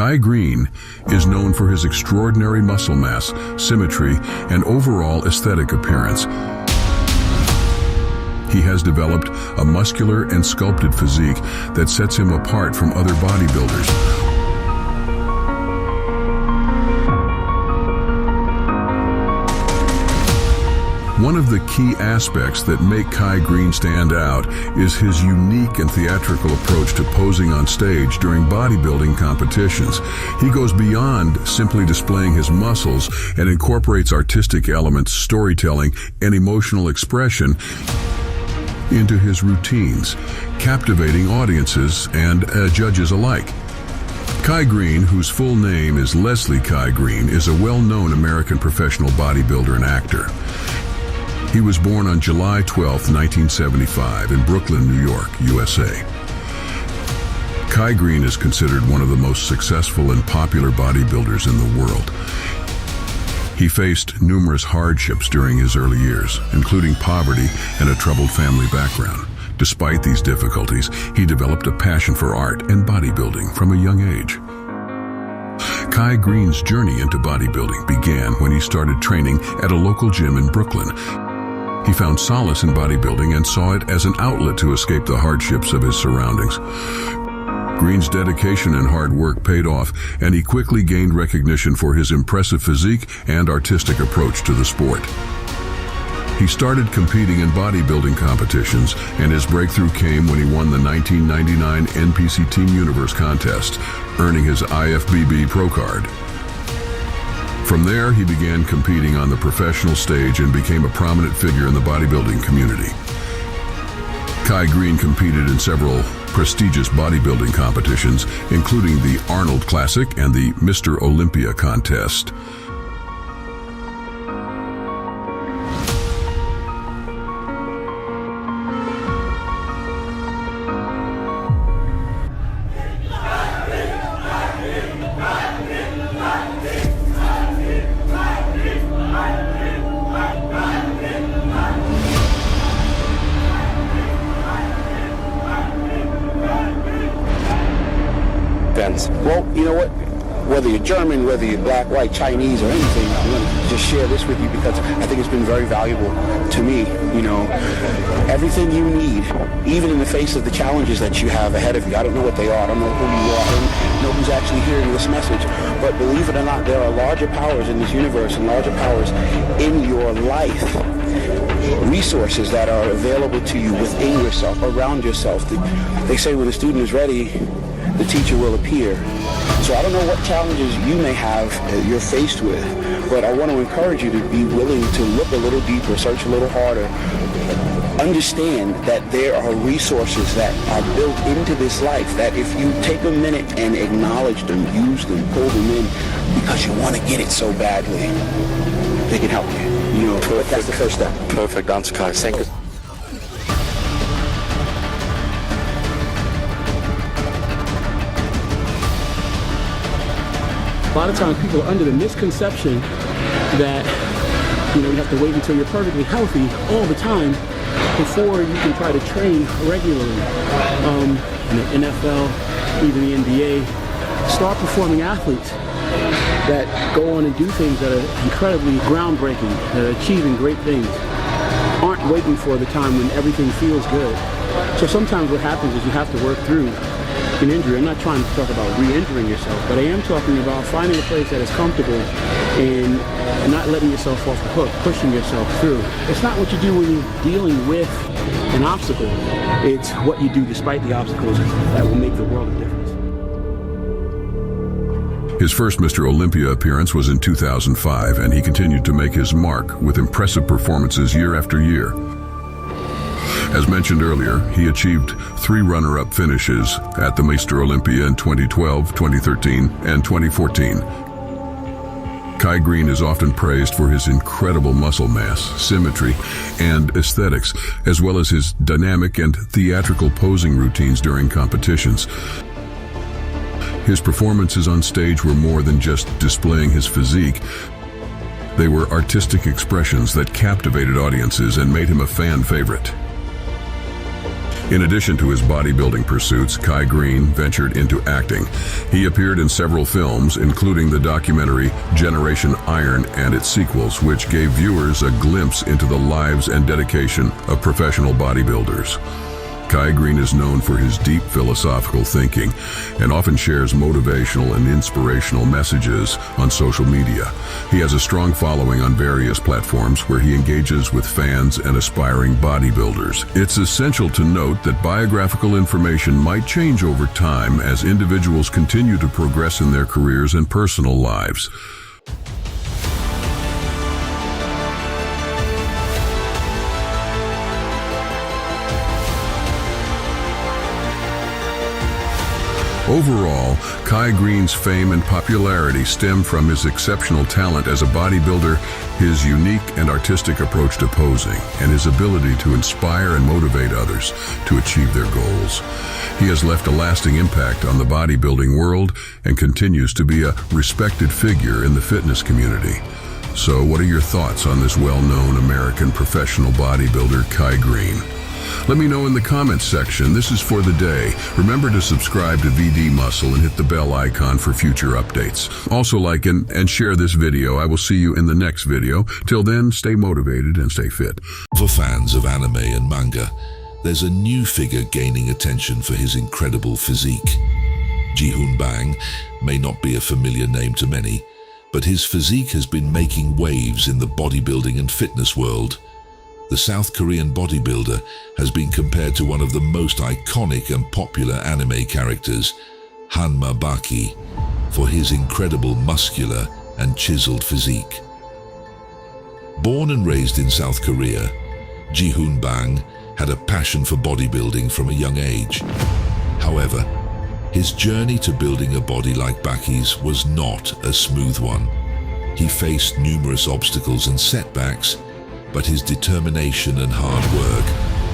Kai Greene is known for his extraordinary muscle mass, symmetry, and overall aesthetic appearance. He has developed a muscular and sculpted physique that sets him apart from other bodybuilders. One of the key aspects that make Kai Greene stand out is his unique and theatrical approach to posing on stage during bodybuilding competitions. He goes beyond simply displaying his muscles and incorporates artistic elements, storytelling, and emotional expression into his routines, captivating audiences and judges alike. Kai Greene, whose full name is Leslie Kai Greene, is a well-known American professional bodybuilder and actor. He was born on July 12, 1975 in Brooklyn, New York, USA. Kai Greene is considered one of the most successful and popular bodybuilders in the world. He faced numerous hardships during his early years, including poverty and a troubled family background. Despite these difficulties, he developed a passion for art and bodybuilding from a young age. Kai Greene's journey into bodybuilding began when he started training at a local gym in Brooklyn. He found solace in bodybuilding and saw it as an outlet to escape the hardships of his surroundings. Greene's dedication and hard work paid off, and he quickly gained recognition for his impressive physique and artistic approach to the sport. He started competing in bodybuilding competitions, and his breakthrough came when he won the 1999 NPC Team Universe contest, earning his IFBB Pro card. From there, he began competing on the professional stage and became a prominent figure in the bodybuilding community. Kai Greene competed in several prestigious bodybuilding competitions, including the Arnold Classic and the Mr. Olympia contest. Well, you know what? Whether you're German, whether you're black, white, Chinese, or anything, I'm going to just share this with you because I think it's been very valuable to me. You know, everything you need, even in the face of the challenges that you have ahead of you. I don't know what they are. I don't know who you are. I don't know who's actually hearing this message. But believe it or not, there are larger powers in this universe and larger powers in your life. Resources that are available to you within yourself, around yourself. They say when the student is ready, the teacher will appear. So I don't know what challenges you may have you're faced with, but I want to encourage you to be willing to look a little deeper, search a little harder. Understand that there are resources that are built into this life that if you take a minute and acknowledge them, use them, pull them in, because you want to get it so badly, they can help you. You know, but that's the first step. Perfect answer, Kai. Thank you. A lot of times people are under the misconception that, you know, you have to wait until you're perfectly healthy all the time before you can try to train regularly. In the NFL, even the NBA, star performing athletes that go on and do things that are incredibly groundbreaking, that are achieving great things, aren't waiting for the time when everything feels good. So sometimes what happens is you have to work through an injury. I'm not trying to talk about re-injuring yourself, but I am talking about finding a place that is comfortable and not letting yourself off the hook, pushing yourself through. It's not what you do when you're dealing with an obstacle. It's what you do despite the obstacles that will make the world a difference. His first Mr. Olympia appearance was in 2005, and he continued to make his mark with impressive performances year after year. As mentioned earlier, he achieved 3 runner-up finishes at the Mr. Olympia in 2012, 2013, and 2014. Kai Greene is often praised for his incredible muscle mass, symmetry, and aesthetics, as well as his dynamic and theatrical posing routines during competitions. His performances on stage were more than just displaying his physique. They were artistic expressions that captivated audiences and made him a fan favorite. In addition to his bodybuilding pursuits, Kai Greene ventured into acting. He appeared in several films, including the documentary Generation Iron and its sequels, which gave viewers a glimpse into the lives and dedication of professional bodybuilders. Kai Greene is known for his deep philosophical thinking and often shares motivational and inspirational messages on social media. He has a strong following on various platforms where he engages with fans and aspiring bodybuilders. It's essential to note that biographical information might change over time as individuals continue to progress in their careers and personal lives. Overall, Kai Greene's fame and popularity stem from his exceptional talent as a bodybuilder, his unique and artistic approach to posing, and his ability to inspire and motivate others to achieve their goals. He has left a lasting impact on the bodybuilding world and continues to be a respected figure in the fitness community. So, what are your thoughts on this well-known American professional bodybuilder, Kai Greene? Let me know in the comments section. This is for the day. Remember to subscribe to VD Muscle and hit the bell icon for future updates. Also like and share this video. I will see you in the next video. Till then, stay motivated and stay fit. For fans of anime and manga, there's a new figure gaining attention for his incredible physique. Jihoon Bang may not be a familiar name to many, but his physique has been making waves in the bodybuilding and fitness world. The South Korean bodybuilder has been compared to one of the most iconic and popular anime characters, Hanma Baki, for his incredible muscular and chiseled physique. Born and raised in South Korea, Jihoon Bang had a passion for bodybuilding from a young age. However, his journey to building a body like Baki's was not a smooth one. He faced numerous obstacles and setbacks, but his determination and hard work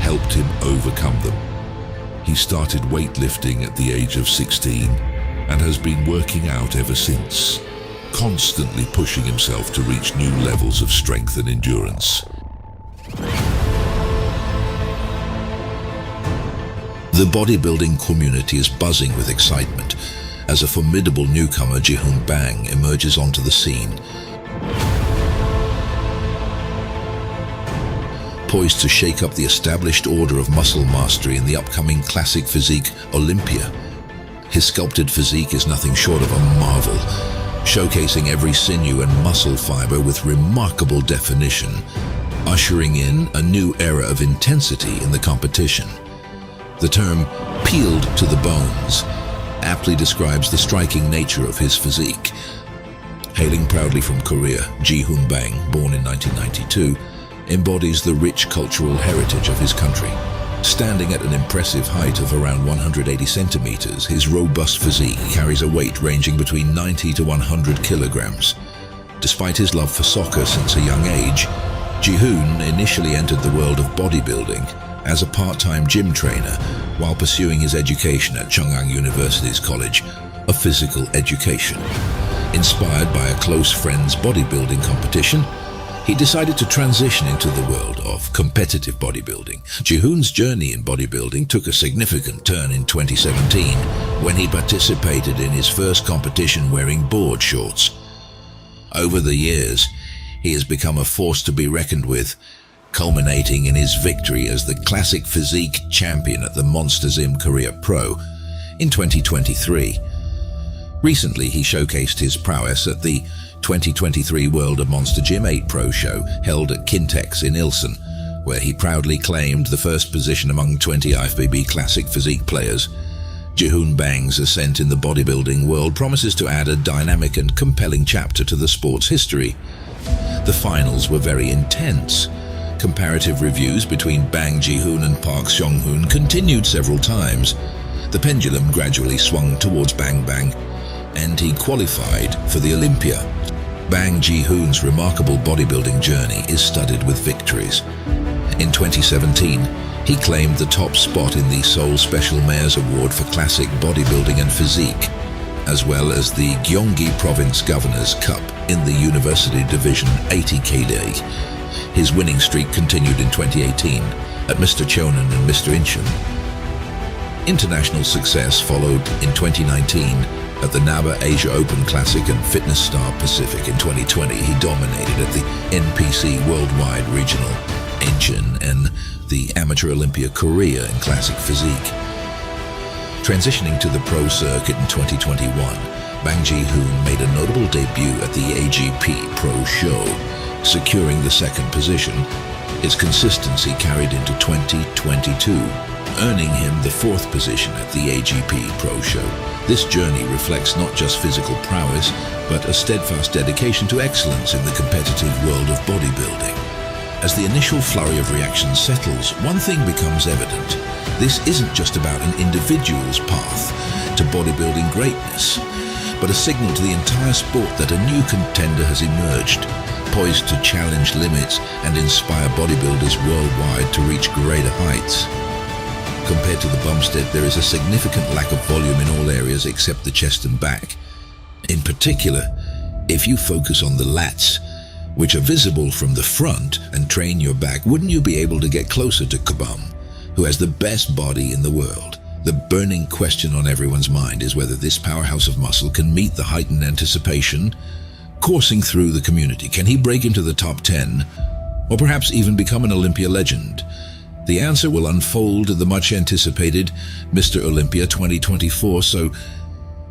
helped him overcome them. He started weightlifting at the age of 16 and has been working out ever since, constantly pushing himself to reach new levels of strength and endurance. The bodybuilding community is buzzing with excitement as a formidable newcomer, Jihoon Bang, emerges onto the scene. Poised to shake up the established order of muscle mastery in the upcoming classic physique Olympia. His sculpted physique is nothing short of a marvel, showcasing every sinew and muscle fiber with remarkable definition, ushering in a new era of intensity in the competition. The term "peeled to the bones" aptly describes the striking nature of his physique. Hailing proudly from Korea, Jihoon Bang, born in 1992, embodies the rich cultural heritage of his country. Standing at an impressive height of around 180 centimeters, his robust physique carries a weight ranging between 90 to 100 kilograms. Despite his love for soccer since a young age, Jihoon initially entered the world of bodybuilding as a part-time gym trainer while pursuing his education at Chungang University's College of Physical Education. Inspired by a close friend's bodybuilding competition, he decided to transition into the world of competitive bodybuilding. Jihoon's journey in bodybuilding took a significant turn in 2017 when he participated in his first competition wearing board shorts. Over the years, he has become a force to be reckoned with, culminating in his victory as the classic physique champion at the Monster Gym Korea Pro in 2023. Recently, he showcased his prowess at the 2023 World of Monster Gym 8 Pro show held at Kintex in Ilsen, where he proudly claimed the first position among 20 IFBB classic physique players. Jihoon Bang's ascent in the bodybuilding world promises to add a dynamic and compelling chapter to the sport's history. The finals were very intense. Comparative reviews between Bang Jihoon and Park Seong-hoon continued several times. The pendulum gradually swung towards Bang Bang, and he qualified for the Olympia. Bang Jihoon's remarkable bodybuilding journey is studded with victories. In 2017, he claimed the top spot in the Seoul Special Mayor's Award for Classic Bodybuilding and Physique, as well as the Gyeonggi Province Governor's Cup in the University Division 80 KD. His winning streak continued in 2018 at Mr. Cheonan and Mr. Incheon, International success followed in 2019 at the NABA Asia Open Classic and Fitness Star Pacific. In 2020, he dominated at the NPC Worldwide Regional Engine and the Amateur Olympia Korea in Classic Physique. Transitioning to the pro circuit in 2021, Bang Jihoon made a notable debut at the AGP Pro Show, securing the second position. His consistency carried into 2022, earning him the fourth position at the AGP Pro Show. This journey reflects not just physical prowess, but a steadfast dedication to excellence in the competitive world of bodybuilding. As the initial flurry of reaction settles, one thing becomes evident. This isn't just about an individual's path to bodybuilding greatness, but a signal to the entire sport that a new contender has emerged, poised to challenge limits and inspire bodybuilders worldwide to reach greater heights. Compared to the Bumstead, there is a significant lack of volume in all areas except the chest and back. In particular, if you focus on the lats, which are visible from the front, and train your back, wouldn't you be able to get closer to CBum, who has the best body in the world? The burning question on everyone's mind is whether this powerhouse of muscle can meet the heightened anticipation coursing through the community. Can he break into the top 10, or perhaps even become an Olympia legend? The answer will unfold at the much-anticipated Mr. Olympia 2024, so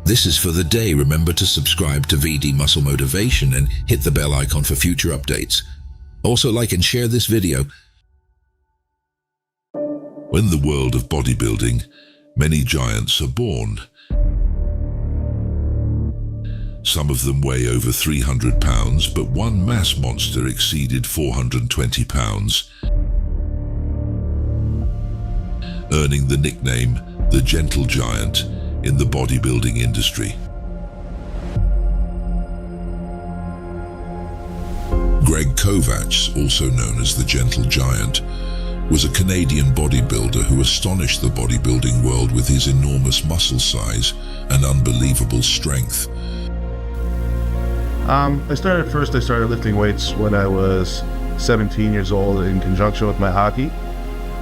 this is for the day. Remember to subscribe to VD Muscle Motivation and hit the bell icon for future updates. Also like and share this video. When the world of bodybuilding, many giants are born. Some of them weigh over 300 pounds, but one mass monster exceeded 420 pounds, earning the nickname the Gentle Giant in the bodybuilding industry. Greg Kovacs, also known as the Gentle Giant, was a Canadian bodybuilder who astonished the bodybuilding world with his enormous muscle size and unbelievable strength. I started lifting weights when I was 17 years old in conjunction with my hockey.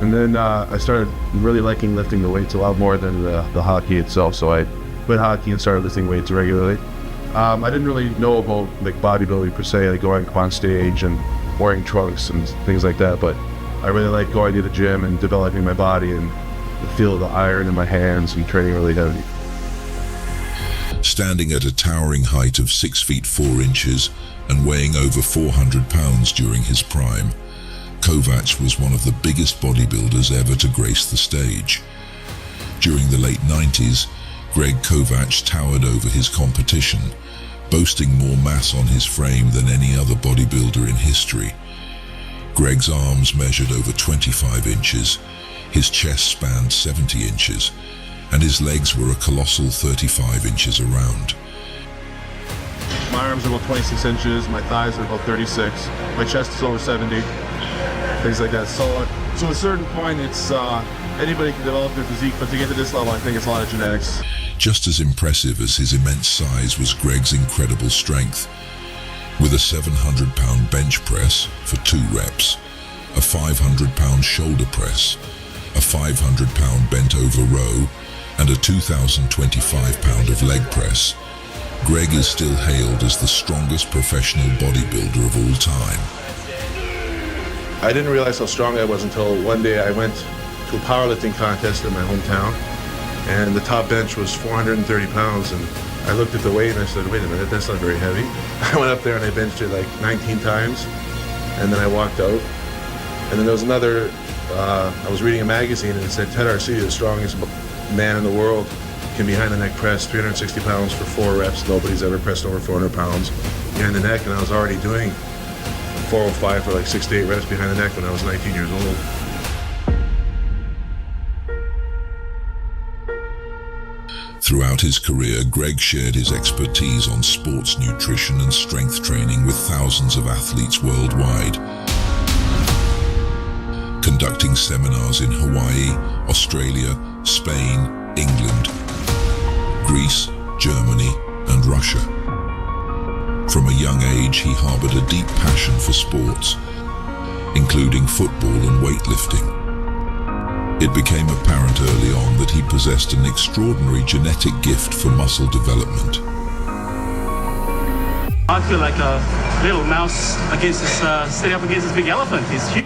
And then I started really liking lifting the weights a lot more than the hockey itself. So I quit hockey and started lifting weights regularly. I didn't really know about like bodybuilding per se, like going up on stage and wearing trunks and things like that. But I really like going to the gym and developing my body and the feel of the iron in my hands and training really heavy. Standing at a towering height of 6 feet 4 inches and weighing over 400 pounds during his prime, Kovacs was one of the biggest bodybuilders ever to grace the stage. During the late 90s, Greg Kovacs towered over his competition, boasting more mass on his frame than any other bodybuilder in history. Greg's arms measured over 25 inches, his chest spanned 70 inches, and his legs were a colossal 35 inches around. My arms are about 26 inches, my thighs are about 36, my chest is over 70, things like that. So at a certain point, it's anybody can develop their physique, but to get to this level, I think it's a lot of genetics. Just as impressive as his immense size was Greg's incredible strength. With a 700-pound bench press for 2 reps, a 500-pound shoulder press, a 500-pound bent-over row, and a 2,025 pound of leg press, Greg is still hailed as the strongest professional bodybuilder of all time. I didn't realize how strong I was until one day I went to a powerlifting contest in my hometown, and the top bench was 430 pounds, and I looked at the weight and I said, wait a minute, that's not very heavy. I went up there and I benched it like 19 times, and then I walked out. And then there was another, I was reading a magazine and it said Ted Arcia, the strongest man in the world, can behind the neck press 360 pounds for 4 reps. Nobody's ever pressed over 400 pounds behind the neck, and I was already doing 405 for like 6 to 8 reps behind the neck when I was 19 years old. Throughout his career, Greg shared his expertise on sports nutrition and strength training with thousands of athletes worldwide, conducting seminars in Hawaii, Australia, Spain, England, Greece, Germany, and Russia. From a young age, he harbored a deep passion for sports, including football and weightlifting. It became apparent early on that he possessed an extraordinary genetic gift for muscle development. I feel like a little mouse against this, sitting up against this big elephant. He's huge.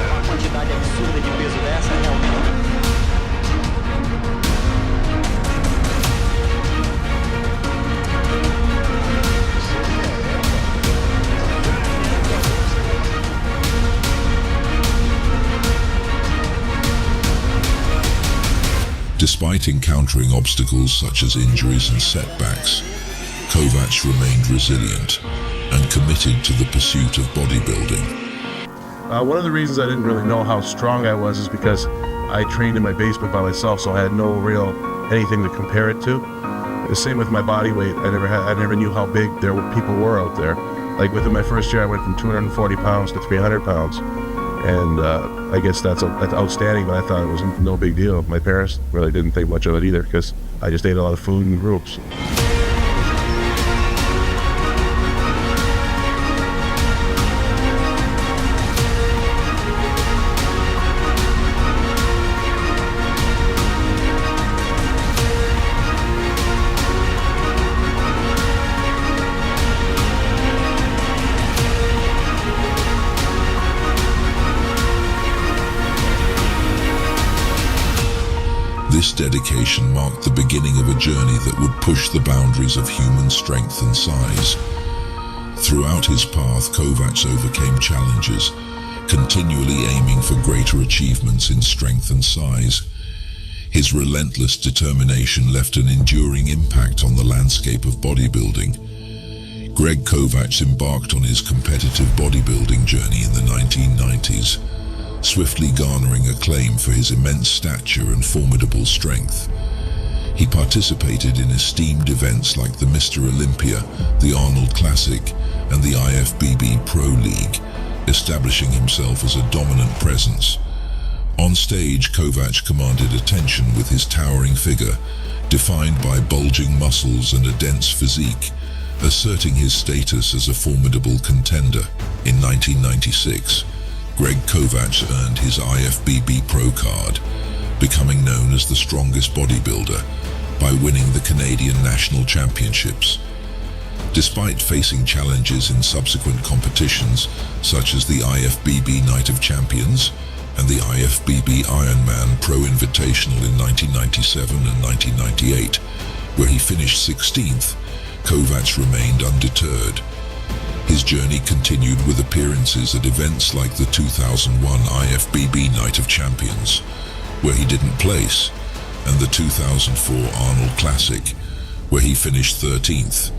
Uma quantidade absurda de peso dessa realmente. Despite encountering obstacles such as injuries and setbacks, Kovacs remained resilient and committed to the pursuit of bodybuilding. One of the reasons I didn't really know how strong I was is because I trained in my basement by myself, so I had no real anything to compare it to. The same with my body weight. I never knew how big people were out there. Like within my first year, I went from 240 pounds to 300 pounds. And I guess that's outstanding, but I thought it was no big deal. My parents really didn't think much of it either because I just ate a lot of food in groups. This dedication marked the beginning of a journey that would push the boundaries of human strength and size. Throughout his path, Kovacs overcame challenges, continually aiming for greater achievements in strength and size. His relentless determination left an enduring impact on the landscape of bodybuilding. Greg Kovacs embarked on his competitive bodybuilding journey in the 1990s, swiftly garnering acclaim for his immense stature and formidable strength. He participated in esteemed events like the Mr. Olympia, the Arnold Classic, and the IFBB Pro League, establishing himself as a dominant presence. On stage, Kovacs commanded attention with his towering figure, defined by bulging muscles and a dense physique, asserting his status as a formidable contender. In 1996, Greg Kovacs earned his IFBB Pro card, becoming known as the strongest bodybuilder by winning the Canadian National Championships. Despite facing challenges in subsequent competitions, such as the IFBB Night of Champions and the IFBB Ironman Pro Invitational in 1997 and 1998, where he finished 16th, Kovacs remained undeterred. His journey continued with appearances at events like the 2001 IFBB Night of Champions, where he didn't place, and the 2004 Arnold Classic, where he finished 13th.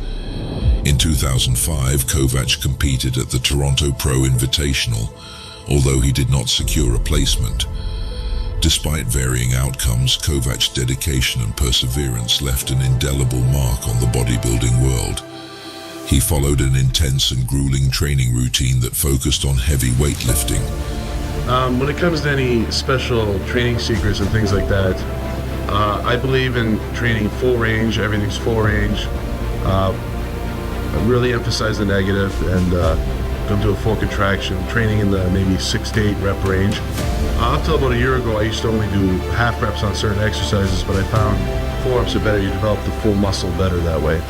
In 2005, Kovacs competed at the Toronto Pro Invitational, although he did not secure a placement. Despite varying outcomes, Kovacs' dedication and perseverance left an indelible mark on the bodybuilding world. He followed an intense and grueling training routine that focused on heavy weightlifting. When it comes to any special training secrets and things like that, I believe in training full range. Everything's full range. I really emphasize the negative and don't do a full contraction. Training in the maybe 6 to 8 rep range. Up till about a year ago, I used to only do half reps on certain exercises, but I found 4 reps are better. You develop the full muscle better that way.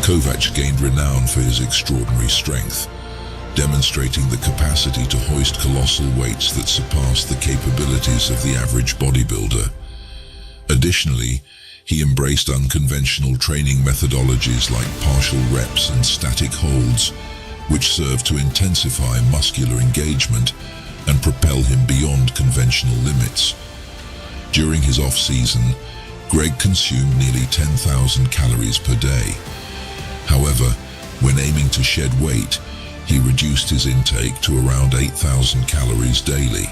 Kovacs gained renown for his extraordinary strength, demonstrating the capacity to hoist colossal weights that surpassed the capabilities of the average bodybuilder. Additionally, he embraced unconventional training methodologies like partial reps and static holds, which served to intensify muscular engagement and propel him beyond conventional limits. During his off-season, Greg consumed nearly 10,000 calories per day. However, when aiming to shed weight, he reduced his intake to around 8,000 calories daily.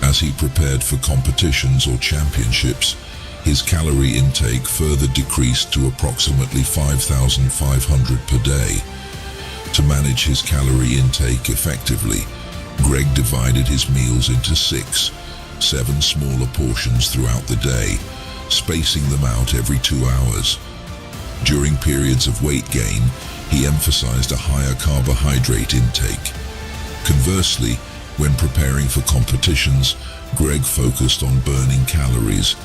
As he prepared for competitions or championships, his calorie intake further decreased to approximately 5,500 per day. To manage his calorie intake effectively, Greg divided his meals into 7 smaller portions throughout the day, spacing them out every 2 hours. During periods of weight gain, he emphasized a higher carbohydrate intake. Conversely, when preparing for competitions, Greg focused on burning calories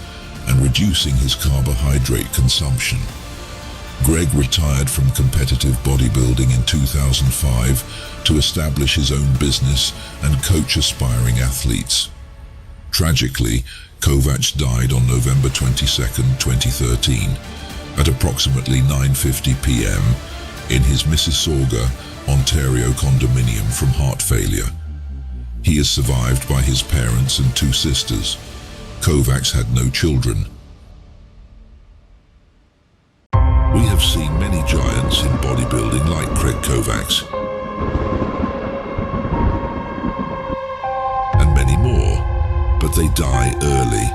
and reducing his carbohydrate consumption. Greg retired from competitive bodybuilding in 2005 to establish his own business and coach aspiring athletes. Tragically, Kovacs died on November 22, 2013, at approximately 9:50 p.m. in his Mississauga, Ontario condominium from heart failure. He is survived by his parents and 2 sisters. Kovacs had no children. We have seen many giants in bodybuilding like Craig Kovacs, and many more, but they die early.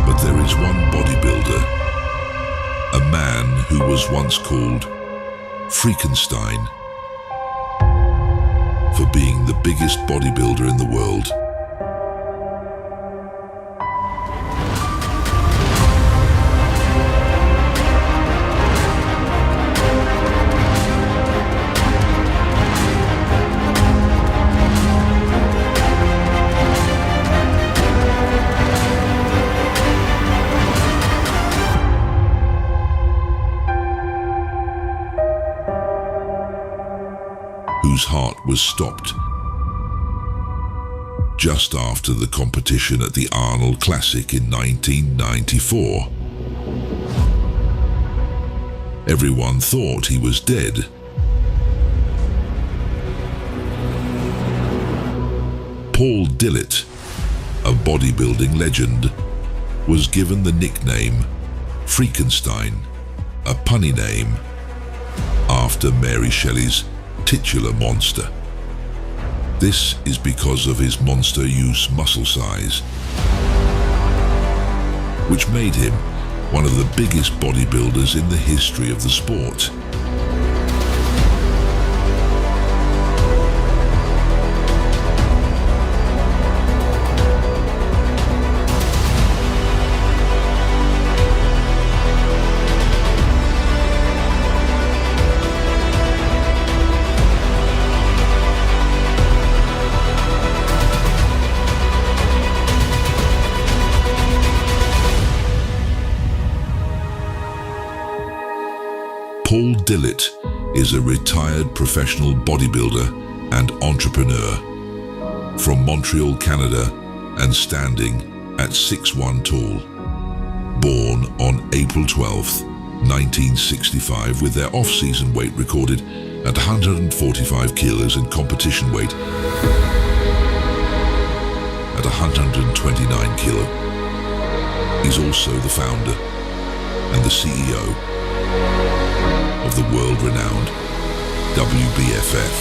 But there is one bodybuilder, a man who was once called Frankenstein, for being the biggest bodybuilder in the world. Whose heart was stopped just after the competition at the Arnold Classic in 1994. Everyone thought he was dead. Paul Dillet, a bodybuilding legend, was given the nickname Frankenstein, a punny name after Mary Shelley's titular monster. This is because of his monster-use muscle size, which made him one of the biggest bodybuilders in the history of the sport. Paul Dillet is a retired professional bodybuilder and entrepreneur from Montreal, Canada, and standing at 6'1" tall. Born on April 12, 1965, with their off-season weight recorded at 145 kilos and competition weight at 129 kilo. He's also the founder and the CEO of the world-renowned WBFF.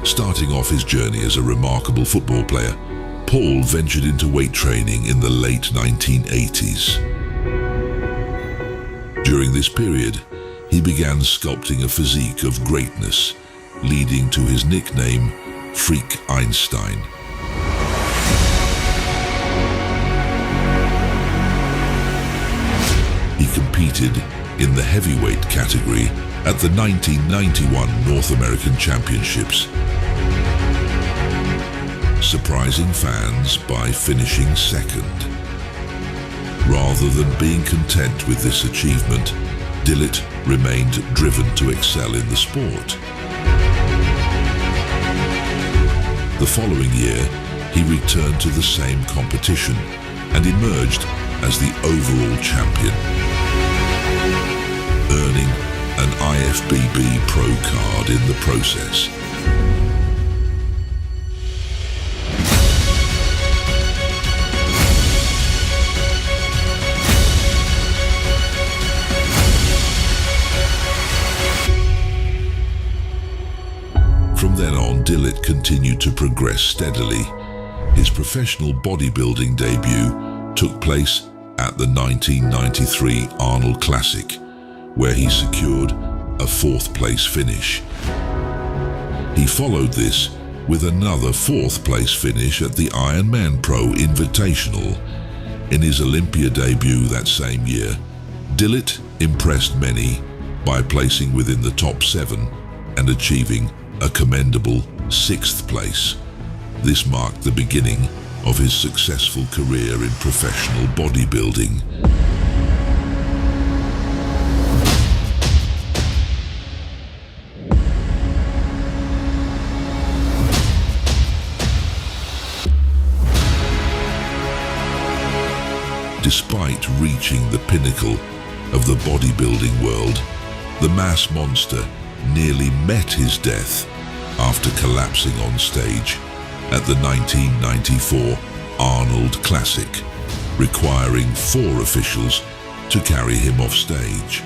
Starting off his journey as a remarkable football player, Paul ventured into weight training in the late 1980s. During this period, he began sculpting a physique of greatness, leading to his nickname, Freak Einstein. He competed in the heavyweight category at the 1991 North American Championships, surprising fans by finishing second. Rather than being content with this achievement, Dillet remained driven to excel in the sport. The following year, he returned to the same competition and emerged as the overall champion, earning an IFBB Pro card in the process. From then on, Dillet continued to progress steadily. His professional bodybuilding debut took place at the 1993 Arnold Classic, where he secured a 4th place finish. He followed this with another 4th place finish at the Ironman Pro Invitational. In his Olympia debut that same year, Dillet impressed many by placing within the top 7 and achieving a commendable 6th place. This marked the beginning of his successful career in professional bodybuilding. Despite reaching the pinnacle of the bodybuilding world, the mass monster nearly met his death after collapsing on stage at the 1994 Arnold Classic, requiring 4 officials to carry him off stage.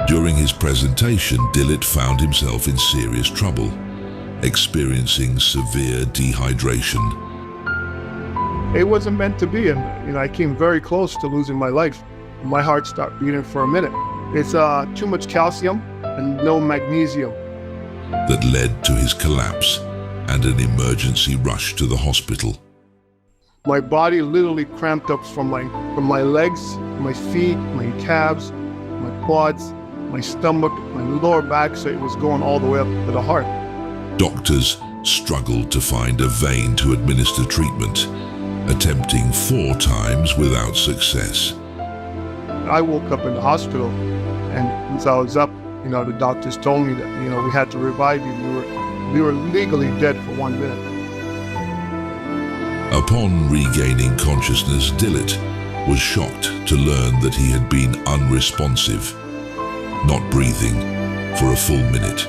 During his presentation, Dillet found himself in serious trouble, experiencing severe dehydration. It wasn't meant to be, and I came very close to losing my life. My heart stopped beating for a minute. It's too much calcium and no magnesium. That led to his collapse and an emergency rush to the hospital. My body literally cramped up from my legs, my feet, my calves, my quads, my stomach, my lower back, so it was going all the way up to the heart. Doctors struggled to find a vein to administer treatment, attempting 4 times without success. I woke up in the hospital, and once I was up, the doctors told me that, we had to revive you. We were legally dead for 1 minute. Upon regaining consciousness, Dillet was shocked to learn that he had been unresponsive, not breathing for a full minute.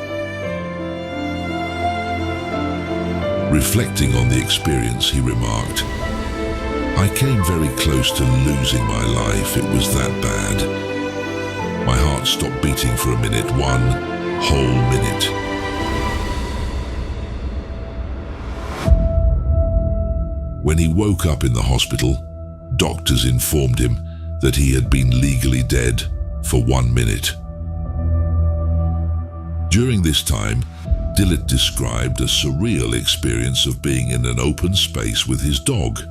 Reflecting on the experience, he remarked, "I came very close to losing my life. It was that bad. My heart stopped beating for a minute, 1 whole minute." When he woke up in the hospital, doctors informed him that he had been legally dead for 1 minute. During this time, Dillet described a surreal experience of being in an open space with his dog,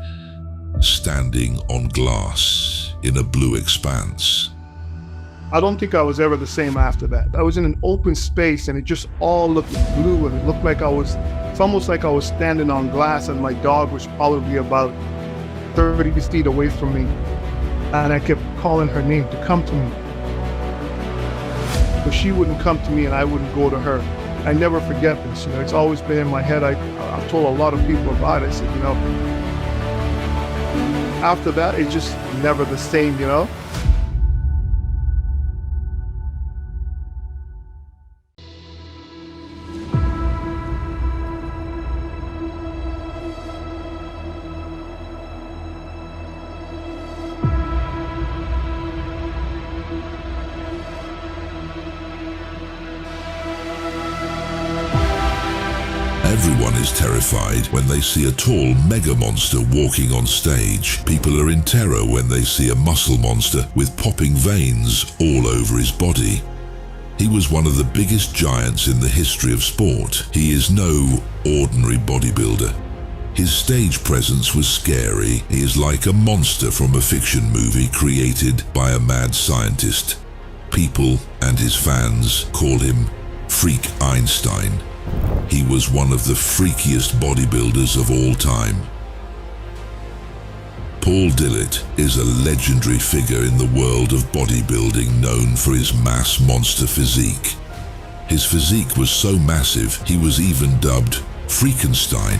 standing on glass in a blue expanse. I don't think I was ever the same after that. I was in an open space and it just all looked blue, and it looked like it's almost like I was standing on glass, and my dog was probably about 30 feet away from me. And I kept calling her name to come to me. But she wouldn't come to me and I wouldn't go to her. I never forget this, it's always been in my head. I've told a lot of people about it. I said, after that, it's just never the same, Everyone is terrified when they see a tall mega monster walking on stage. People are in terror when they see a muscle monster with popping veins all over his body. He was one of the biggest giants in the history of sport. He is no ordinary bodybuilder. His stage presence was scary. He is like a monster from a fiction movie created by a mad scientist. People and his fans call him Freak Einstein. He was one of the freakiest bodybuilders of all time. Paul Dillet is a legendary figure in the world of bodybuilding, known for his mass monster physique. His physique was so massive, he was even dubbed Freakenstein.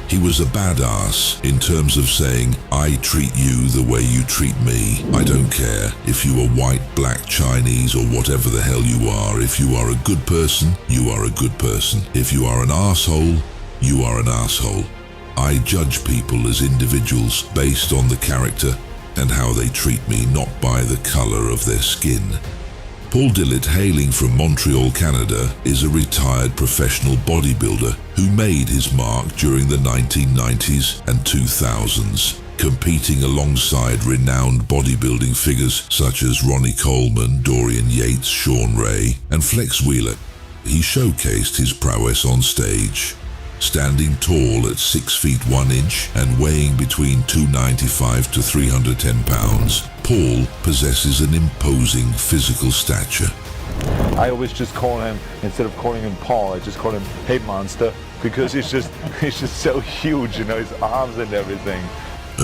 He was a badass in terms of saying, I treat you the way you treat me. I don't care if you are white, black, Chinese, or whatever the hell you are. If you are a good person, you are a good person. If you are an asshole, you are an asshole. I judge people as individuals based on the character and how they treat me, not by the color of their skin. Paul Dillet, hailing from Montreal, Canada, is a retired professional bodybuilder who made his mark during the 1990s and 2000s, competing alongside renowned bodybuilding figures such as Ronnie Coleman, Dorian Yates, Shawn Ray, and Flex Wheeler. He showcased his prowess on stage. Standing tall at 6 feet 1 inch and weighing between 295 to 310 pounds, Paul possesses an imposing physical stature. I always just call him, instead of calling him Paul, I just call him Hey Monster, because he's just so huge, you know, his arms and everything.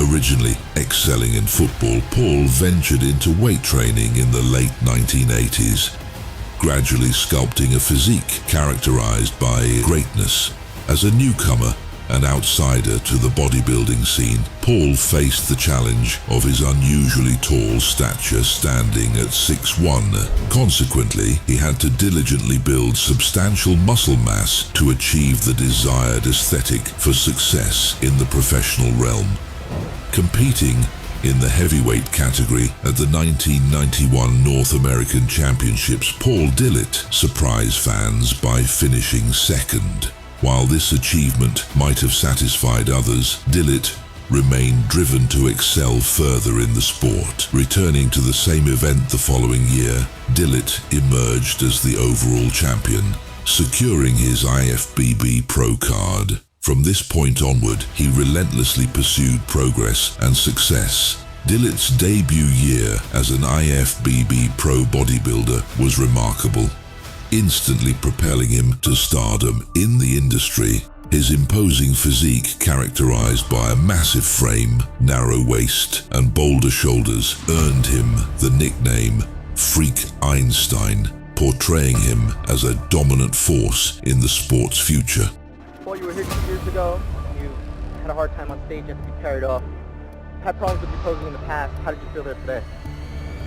Originally excelling in football, Paul ventured into weight training in the late 1980s, gradually sculpting a physique characterized by greatness. As a newcomer, an outsider to the bodybuilding scene, Paul faced the challenge of his unusually tall stature, standing at 6'1". Consequently, he had to diligently build substantial muscle mass to achieve the desired aesthetic for success in the professional realm. Competing in the heavyweight category at the 1991 North American Championships, Paul Dillet surprised fans by finishing second. While this achievement might have satisfied others, Dillet remained driven to excel further in the sport. Returning to the same event the following year, Dillet emerged as the overall champion, securing his IFBB Pro card. From this point onward, he relentlessly pursued progress and success. Dillet's debut year as an IFBB Pro bodybuilder was remarkable, instantly propelling him to stardom in the industry. His imposing physique, characterized by a massive frame, narrow waist, and bolder shoulders, earned him the nickname Freak Einstein, portraying him as a dominant force in the sport's future. Well, you were here 2 years ago, you had a hard time on stage, you had to be carried off. You had problems with your posing in the past. How did you feel there today?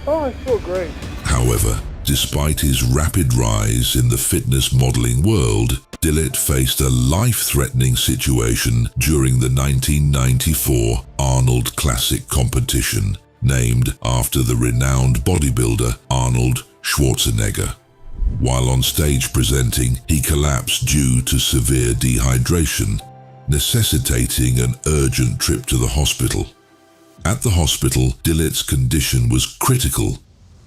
Oh, I feel great. However, despite his rapid rise in the fitness modeling world, Dillet faced a life-threatening situation during the 1994 Arnold Classic competition, named after the renowned bodybuilder Arnold Schwarzenegger. While on stage presenting, he collapsed due to severe dehydration, necessitating an urgent trip to the hospital. At the hospital, Dillet's condition was critical,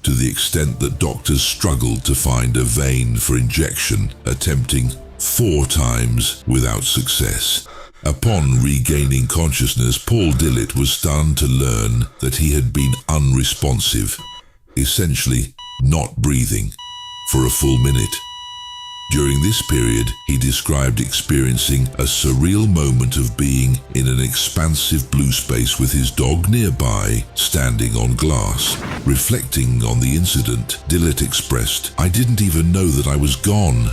to the extent that doctors struggled to find a vein for injection, attempting 4 times without success. Upon regaining consciousness, Paul Dillet was stunned to learn that he had been unresponsive, essentially not breathing, for a full minute. During this period, he described experiencing a surreal moment of being in an expansive blue space with his dog nearby, standing on glass. Reflecting on the incident, Dillet expressed, "I didn't even know that I was gone.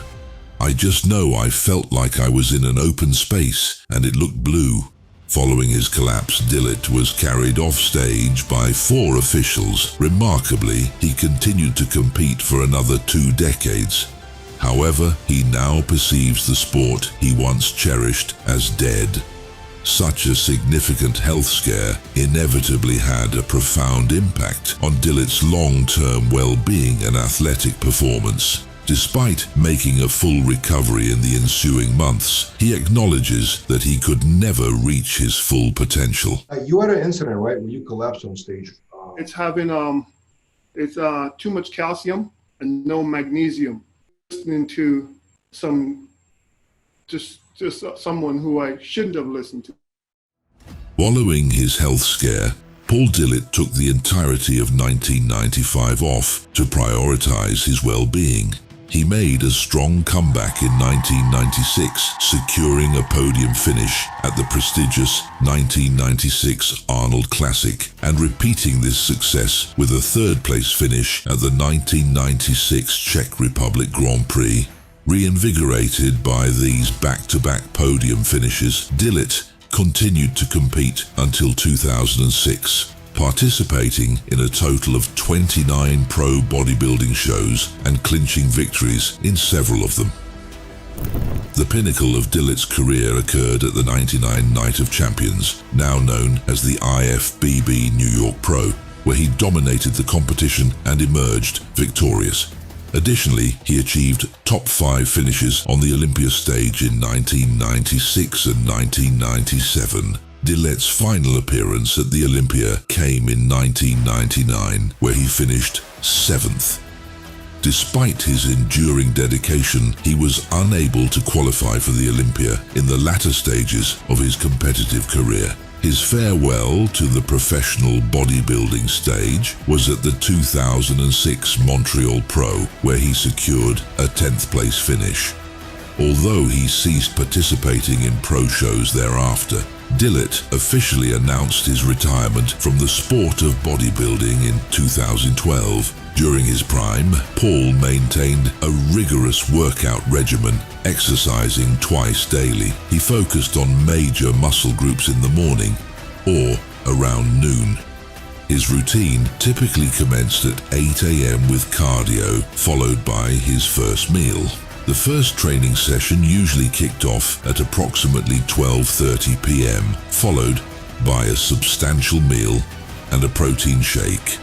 I just know I felt like I was in an open space and it looked blue." Following his collapse, Dillet was carried off stage by 4 officials. Remarkably, he continued to compete for another 2 decades. However, he now perceives the sport he once cherished as dead. Such a significant health scare inevitably had a profound impact on Dillet's long-term well-being and athletic performance. Despite making a full recovery in the ensuing months, he acknowledges that he could never reach his full potential. You had an incident, right, when you collapsed on stage? It's having too much calcium and no magnesium. Listening to someone who I shouldn't have listened to. Following his health scare, Paul Dillet took the entirety of 1995 off to prioritize his well-being. He made a strong comeback in 1996, securing a podium finish at the prestigious 1996 Arnold Classic and repeating this success with a 3rd-place finish at the 1996 Czech Republic Grand Prix. Reinvigorated by these back-to-back podium finishes, Dillet continued to compete until 2006, participating in a total of 29 pro bodybuilding shows and clinching victories in several of them. The pinnacle of Dillet's career occurred at the '99 Night of Champions, now known as the IFBB New York Pro, where he dominated the competition and emerged victorious. Additionally, he achieved top 5 finishes on the Olympia stage in 1996 and 1997. Dillet's final appearance at the Olympia came in 1999, where he finished 7th. Despite his enduring dedication, he was unable to qualify for the Olympia in the latter stages of his competitive career. His farewell to the professional bodybuilding stage was at the 2006 Montreal Pro, where he secured a 10th place finish. Although he ceased participating in pro shows thereafter, Dillet officially announced his retirement from the sport of bodybuilding in 2012. During his prime, Paul maintained a rigorous workout regimen, exercising twice daily. He focused on major muscle groups in the morning or around noon. His routine typically commenced at 8 a.m. with cardio, followed by his first meal. The first training session usually kicked off at approximately 12:30 p.m., followed by a substantial meal and a protein shake.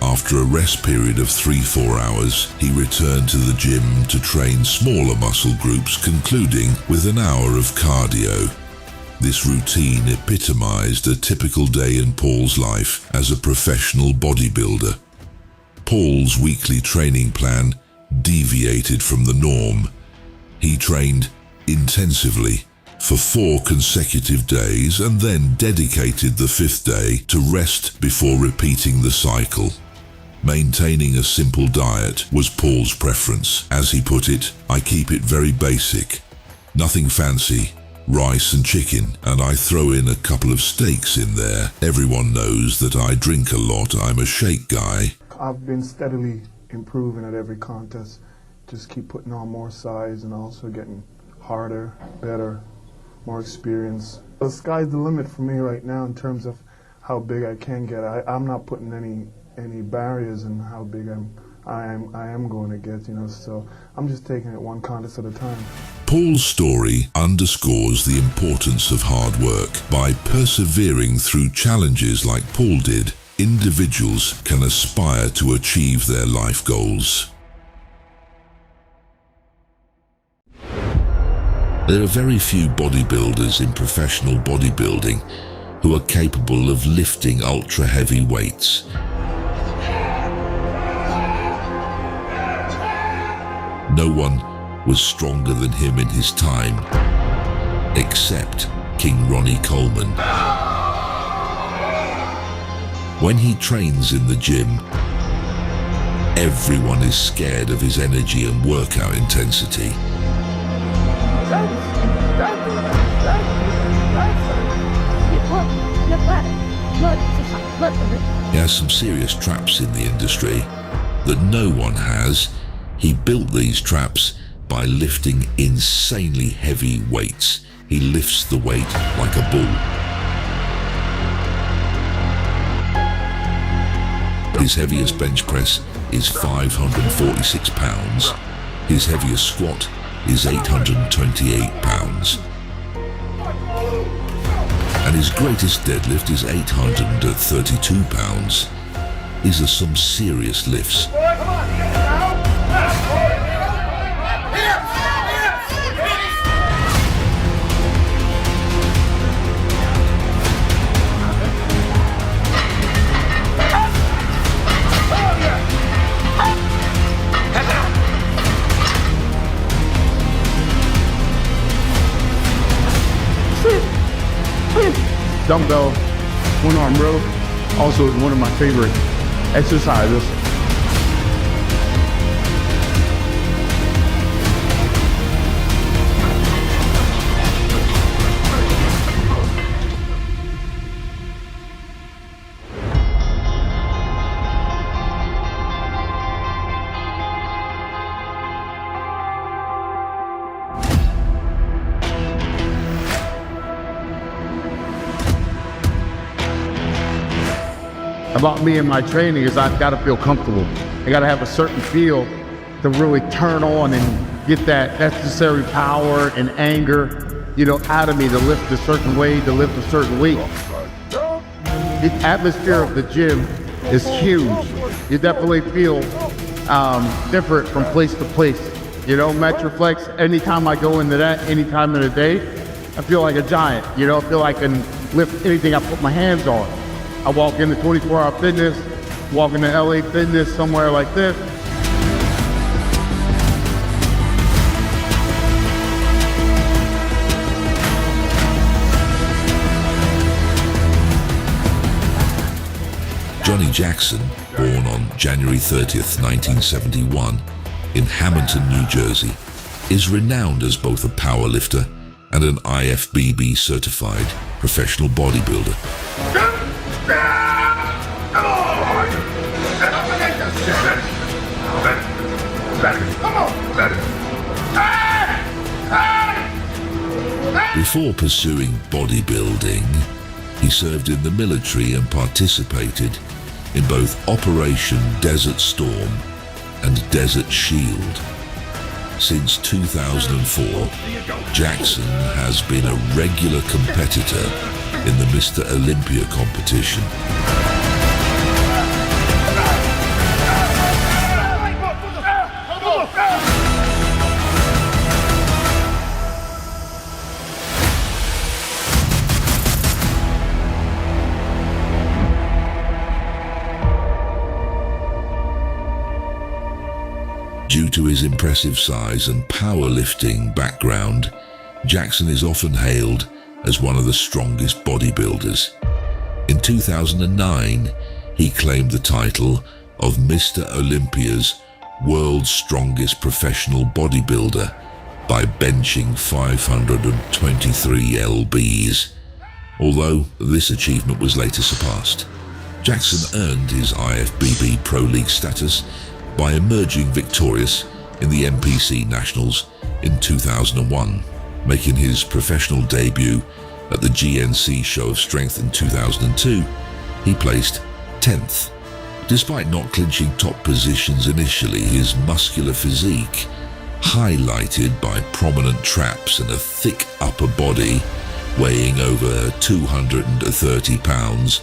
After a rest period of 3-4 hours, he returned to the gym to train smaller muscle groups, concluding with an hour of cardio. This routine epitomized a typical day in Paul's life as a professional bodybuilder. Paul's weekly training plan deviated from the norm. He trained intensively for 4 consecutive days and then dedicated the 5th day to rest before repeating the cycle. Maintaining a simple diet was Paul's preference. As he put it, "I keep it very basic. Nothing fancy. Rice and chicken, and I throw in a couple of steaks in there. Everyone knows that I drink a lot. I'm a shake guy." I've been steadily improving at every contest. Just keep putting on more size and also getting harder, better, more experience. The sky's the limit for me right now in terms of how big I can get. I'm not putting any barriers in how big I am going to get, so I'm just taking it one contest at a time. Paul's story underscores the importance of hard work. By persevering through challenges like Paul did, individuals can aspire to achieve their life goals. There are very few bodybuilders in professional bodybuilding who are capable of lifting ultra-heavy weights. No one was stronger than him in his time, except King Ronnie Coleman. When he trains in the gym, everyone is scared of his energy and workout intensity. He has some serious traps in the industry that no one has. He built these traps by lifting insanely heavy weights. He lifts the weight like a bull. His heaviest bench press is 546 pounds. His heaviest squat is 828 pounds. And his greatest deadlift is 832 pounds. These are some serious lifts. Dumbbell one-arm row also is one of my favorite exercises. about me and my training is I've got to feel comfortable. I got to have a certain feel to really turn on and get that necessary power and anger, you know, out of me to lift a certain weight, to lift a certain weight. The atmosphere of the gym is huge. You definitely feel different from place to place. You know, Metroflex, anytime I go into that, any time of the day, I feel like a giant. You know, I feel like I can lift anything I put my hands on. I walk into 24-hour fitness, walk into LA Fitness, somewhere like this. Johnny Jackson, born on January 30th, 1971, in Hamilton, New Jersey, is renowned as both a powerlifter and an IFBB certified professional bodybuilder. Before pursuing bodybuilding, he served in the military and participated in both Operation Desert Storm and Desert Shield. Since 2004, Jackson has been a regular competitor in the Mr. Olympia competition. Due to his impressive size and powerlifting background, Jackson is often hailed as one of the strongest bodybuilders. In 2009, he claimed the title of Mr. Olympia's World's Strongest Professional Bodybuilder by benching 523 lbs. Although this achievement was later surpassed, Jackson earned his IFBB Pro League status by emerging victorious in the NPC Nationals in 2001, making his professional debut at the GNC Show of Strength in 2002. He placed 10th. Despite not clinching top positions initially, his muscular physique, highlighted by prominent traps and a thick upper body weighing over 230 pounds,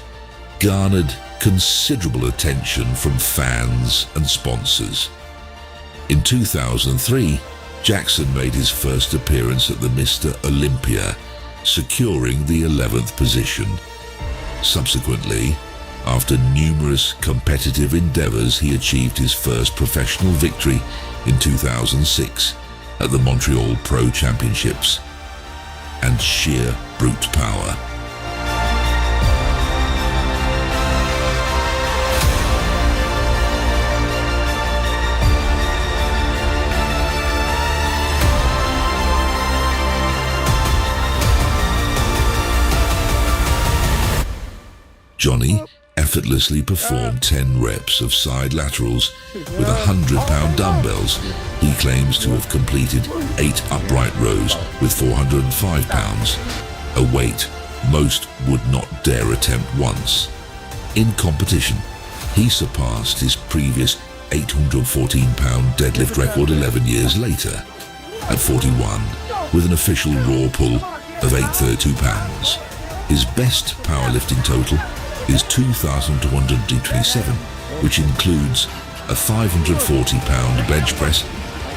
garnered considerable attention from fans and sponsors. In 2003, Jackson made his first appearance at the Mr. Olympia, securing the 11th position. Subsequently, after numerous competitive endeavors, he achieved his first professional victory in 2006 at the Montreal Pro Championships. And sheer brute power. Johnny effortlessly performed 10 reps of side laterals with 100-pound dumbbells. He claims to have completed 8 upright rows with 405 pounds, a weight most would not dare attempt once. In competition, he surpassed his previous 814-pound deadlift record 11 years later, at 41, with an official raw pull of 832 pounds. His best powerlifting total is 2,227, which includes a 540-pound bench press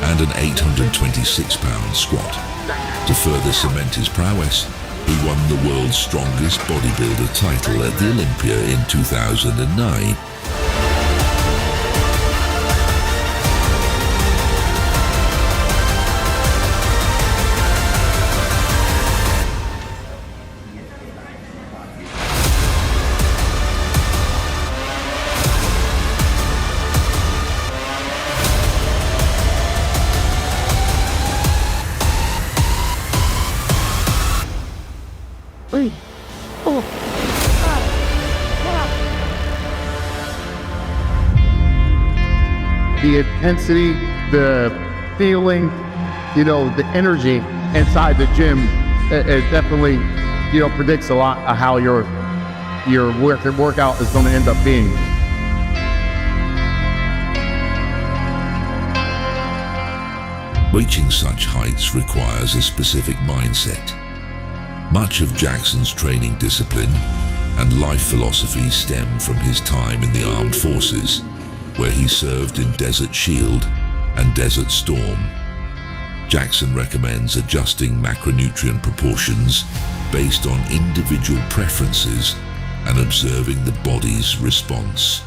and an 826-pound squat. To further cement his prowess, he won the world's strongest bodybuilder title at the Olympia in 2009. The intensity, the feeling, you know, the energy inside the gym, it definitely, you know, predicts a lot of how your your workout is going to end up being. Reaching such heights requires a specific mindset. Much of Jackson's training discipline and life philosophy stem from his time in the armed forces, where he served in Desert Shield and Desert Storm. Jackson recommends adjusting macronutrient proportions based on individual preferences and observing the body's response.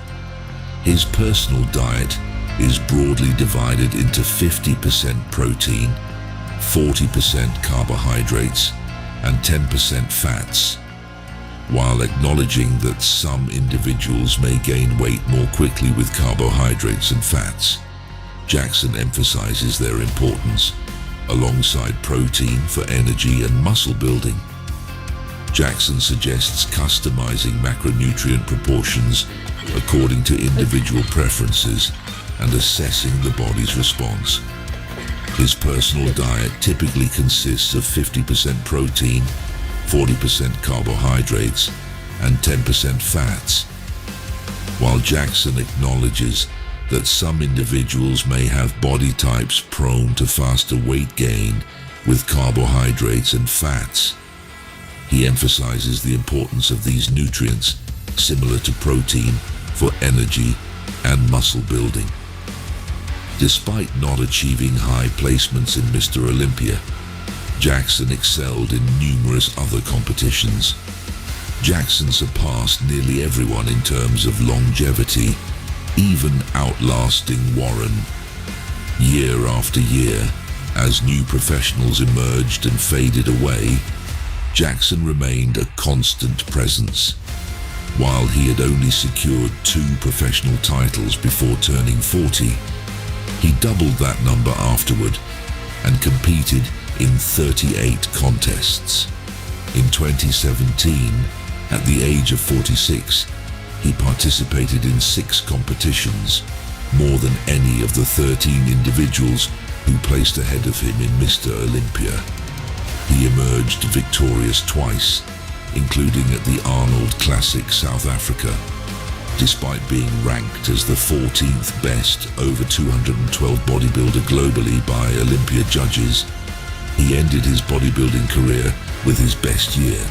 His personal diet is broadly divided into 50% protein, 40% carbohydrates, and 10% fats. While acknowledging that some individuals may gain weight more quickly with carbohydrates and fats, Jackson emphasizes their importance alongside protein for energy and muscle building. Jackson suggests customizing macronutrient proportions according to individual preferences and assessing the body's response. His personal diet typically consists of 50% protein, 40% carbohydrates, and 10% fats. While Jackson acknowledges that some individuals may have body types prone to faster weight gain with carbohydrates and fats, he emphasizes the importance of these nutrients, similar to protein, for energy and muscle building. Despite not achieving high placements in Mr. Olympia, Jackson excelled in numerous other competitions. Jackson surpassed nearly everyone in terms of longevity, even outlasting Warren. Year after year, as new professionals emerged and faded away, Jackson remained a constant presence. While he had only secured 2 professional titles before turning 40, he doubled that number afterward and competed in 38 contests. In 2017, at the age of 46, he participated in 6 competitions, more than any of the 13 individuals who placed ahead of him in Mr. Olympia. He emerged victorious twice, including at the Arnold Classic South Africa. Despite being ranked as the 14th best over 212 bodybuilder globally by Olympia judges, he ended his bodybuilding career with his best year,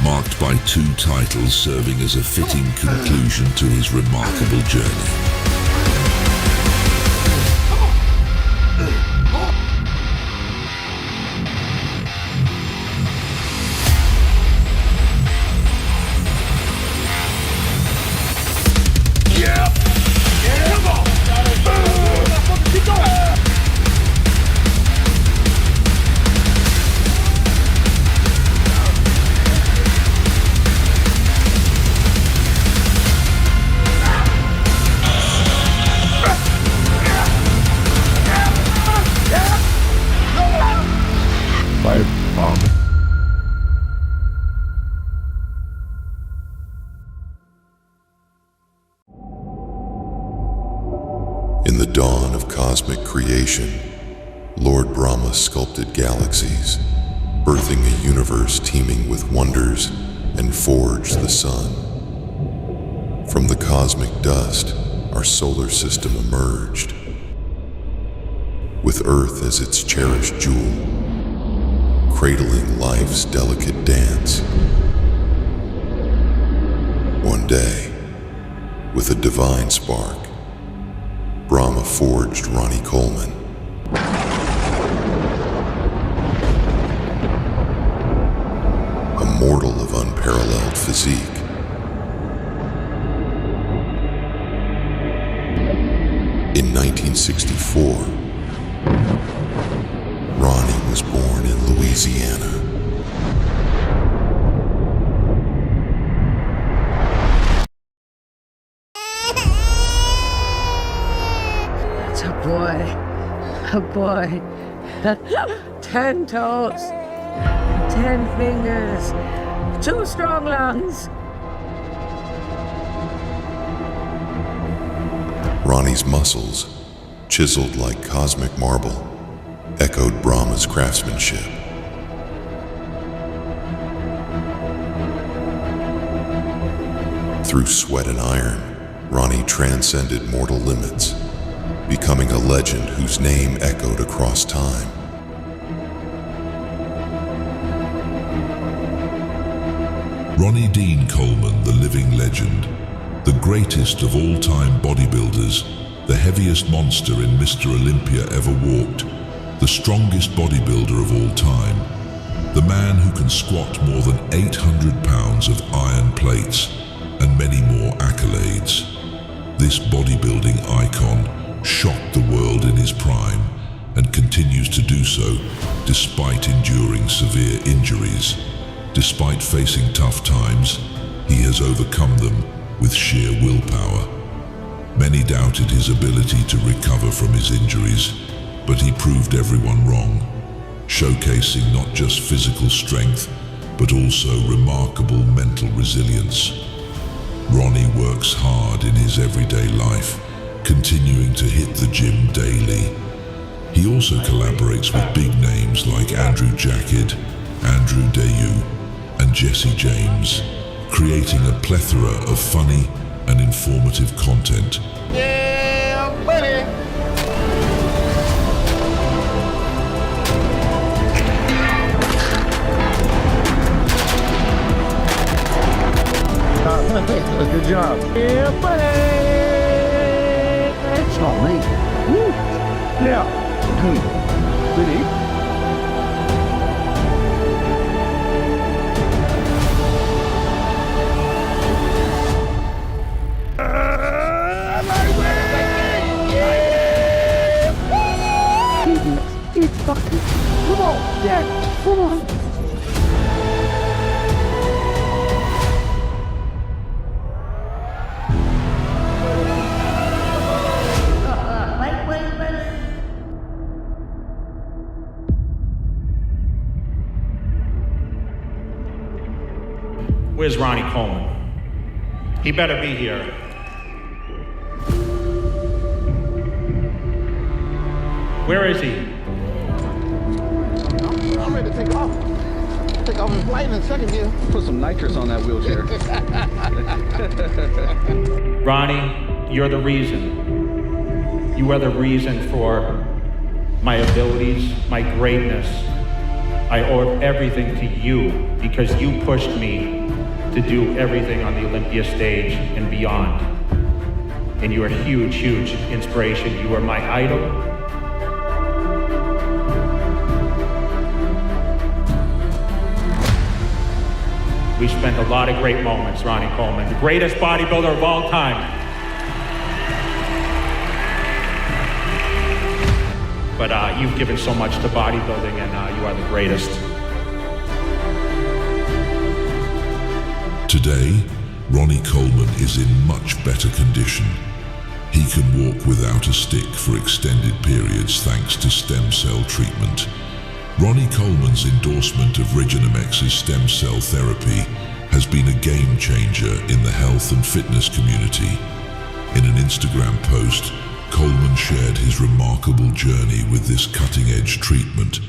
marked by 2 titles serving as a fitting conclusion to his remarkable journey. In the dawn of cosmic creation, Lord Brahma sculpted galaxies, birthing a universe teeming with wonders, and forged the sun. From the cosmic dust, our solar system emerged, with Earth as its cherished jewel, cradling life's delicate dance. One day, with a divine spark, Brahma forged Ronnie Coleman. A mortal of unparalleled physique. In 1964, Ronnie was born in Louisiana. A boy. 10 toes, 10 fingers, 2 strong lungs. Ronnie's muscles, chiseled like cosmic marble, echoed Brahma's craftsmanship. Through sweat and iron, Ronnie transcended mortal limits, becoming a legend whose name echoed across time. Ronnie Dean Coleman, the living legend, the greatest of all-time bodybuilders, the heaviest monster in Mr. Olympia ever walked, the strongest bodybuilder of all time, the man who can squat more than 800 pounds of iron plates, and many more accolades. This bodybuilding icon shocked the world in his prime and continues to do so despite enduring severe injuries. Despite facing tough times, he has overcome them with sheer willpower. Many doubted his ability to recover from his injuries, but he proved everyone wrong, showcasing not just physical strength, but also remarkable mental resilience. Ronnie works hard in his everyday life, continuing to hit the gym daily. He also collaborates with big names like Andrew Jacked, Andrew Dayu, and Jesse James, creating a plethora of funny and informative content. Yeah, buddy! Good job. Yeah, buddy! It's not me. Woo. Yeah. Pretty. Come on, Dad, come on. Where's Ronnie Coleman? He better be here. Where is he? I'm ready to take off. Take off and flight in a second here. Put some nitrous on that wheelchair. Ronnie, you're the reason. You are the reason for my abilities, my greatness. I owe everything to you because you pushed me to do everything on the Olympia stage and beyond. And you are a huge, huge inspiration. You are my idol. We spent a lot of great moments, Ronnie Coleman, the greatest bodybuilder of all time. But you've given so much to bodybuilding, and you are the greatest. Today, Ronnie Coleman is in much better condition. He can walk without a stick for extended periods thanks to stem cell treatment. Ronnie Coleman's endorsement of Regenimex's stem cell therapy has been a game changer in the health and fitness community. In an Instagram post, Coleman shared his remarkable journey with this cutting-edge treatment,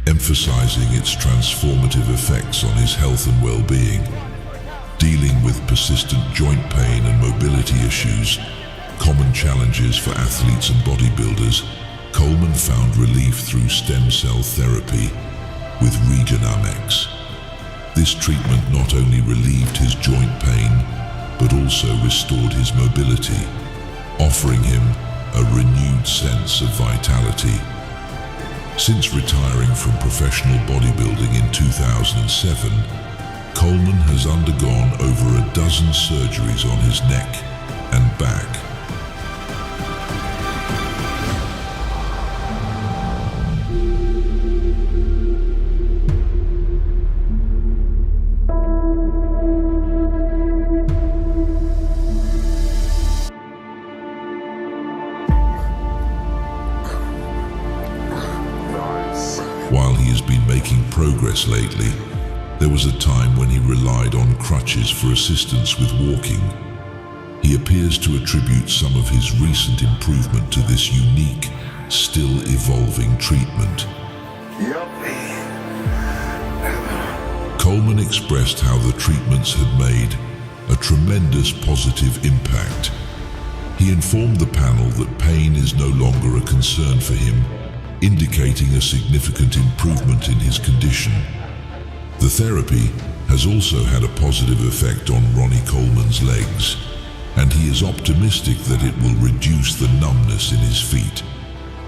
emphasizing its transformative effects on his health and well-being. Dealing with persistent joint pain and mobility issues, common challenges for athletes and bodybuilders, Coleman found relief through stem cell therapy with Regenimx. This treatment not only relieved his joint pain, but also restored his mobility, offering him a renewed sense of vitality. Since retiring from professional bodybuilding in 2007, Coleman has undergone over a dozen surgeries on his neck and back. While he has been making progress lately, there was a time when he relied on crutches for assistance with walking. He appears to attribute some of his recent improvement to this unique, still evolving treatment. Coleman expressed how the treatments had made a tremendous positive impact. He informed the panel that pain is no longer a concern for him, indicating a significant improvement in his condition. The therapy has also had a positive effect on Ronnie Coleman's legs, and he is optimistic that it will reduce the numbness in his feet,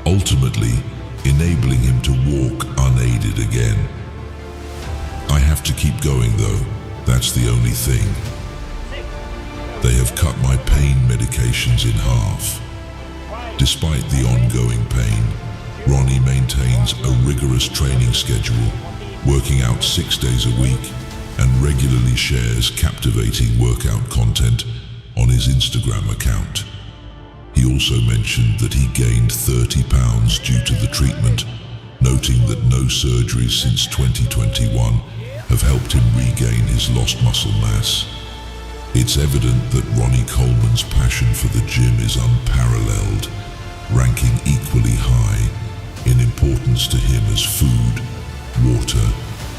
ultimately enabling him to walk unaided again. I have to keep going though, that's the only thing. They have cut my pain medications in half. Despite the ongoing pain, Ronnie maintains a rigorous training schedule, working out 6 days a week, and regularly shares captivating workout content on his Instagram account. He also mentioned that he gained 30 pounds due to the treatment, noting that no surgeries since 2021 have helped him regain his lost muscle mass. It's evident that Ronnie Coleman's passion for the gym is unparalleled, ranking equally high in importance to him as food, water,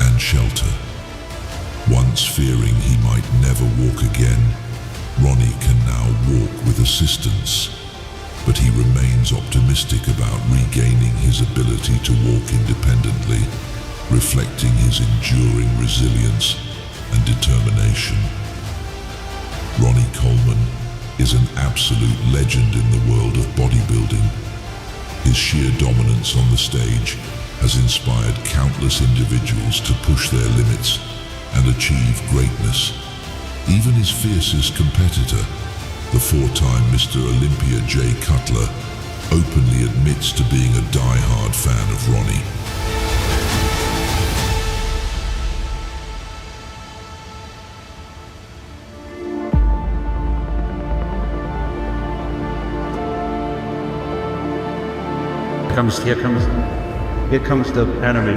and shelter. Once fearing he might never walk again, Ronnie can now walk with assistance, but he remains optimistic about regaining his ability to walk independently, reflecting his enduring resilience and determination. Ronnie Coleman is an absolute legend in the world of bodybuilding. His sheer dominance on the stage has inspired countless individuals to push their limits and achieve greatness. Even his fiercest competitor, the four-time Mr. Olympia Cutler, openly admits to being a die-hard fan of Ronnie. Here comes the enemy,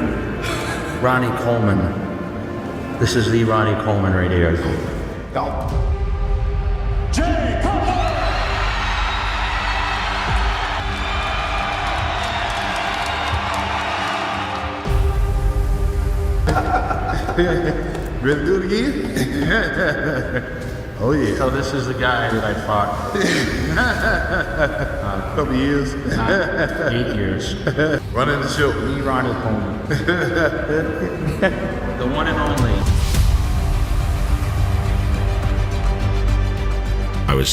Ronnie Coleman. This is the Ronnie Coleman right here. Go. Jay Cutler! Ready to do it again? Oh yeah. So this is the guy that I fought. Couple years. 8 years. Running the show. Me, Ronnie Coleman. The one and only.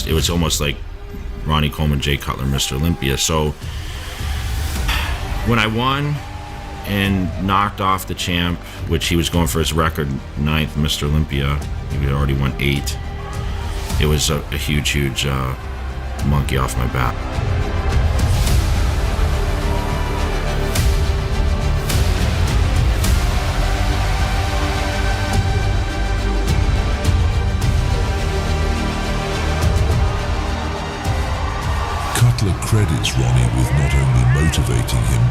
It was almost like Ronnie Coleman, Jay Cutler, Mr. Olympia. So when I won and knocked off the champ, which he was going for his record 9th Mr. Olympia, he had already won 8. It was a huge monkey off my back. Cutler credits Ronnie with not only motivating him,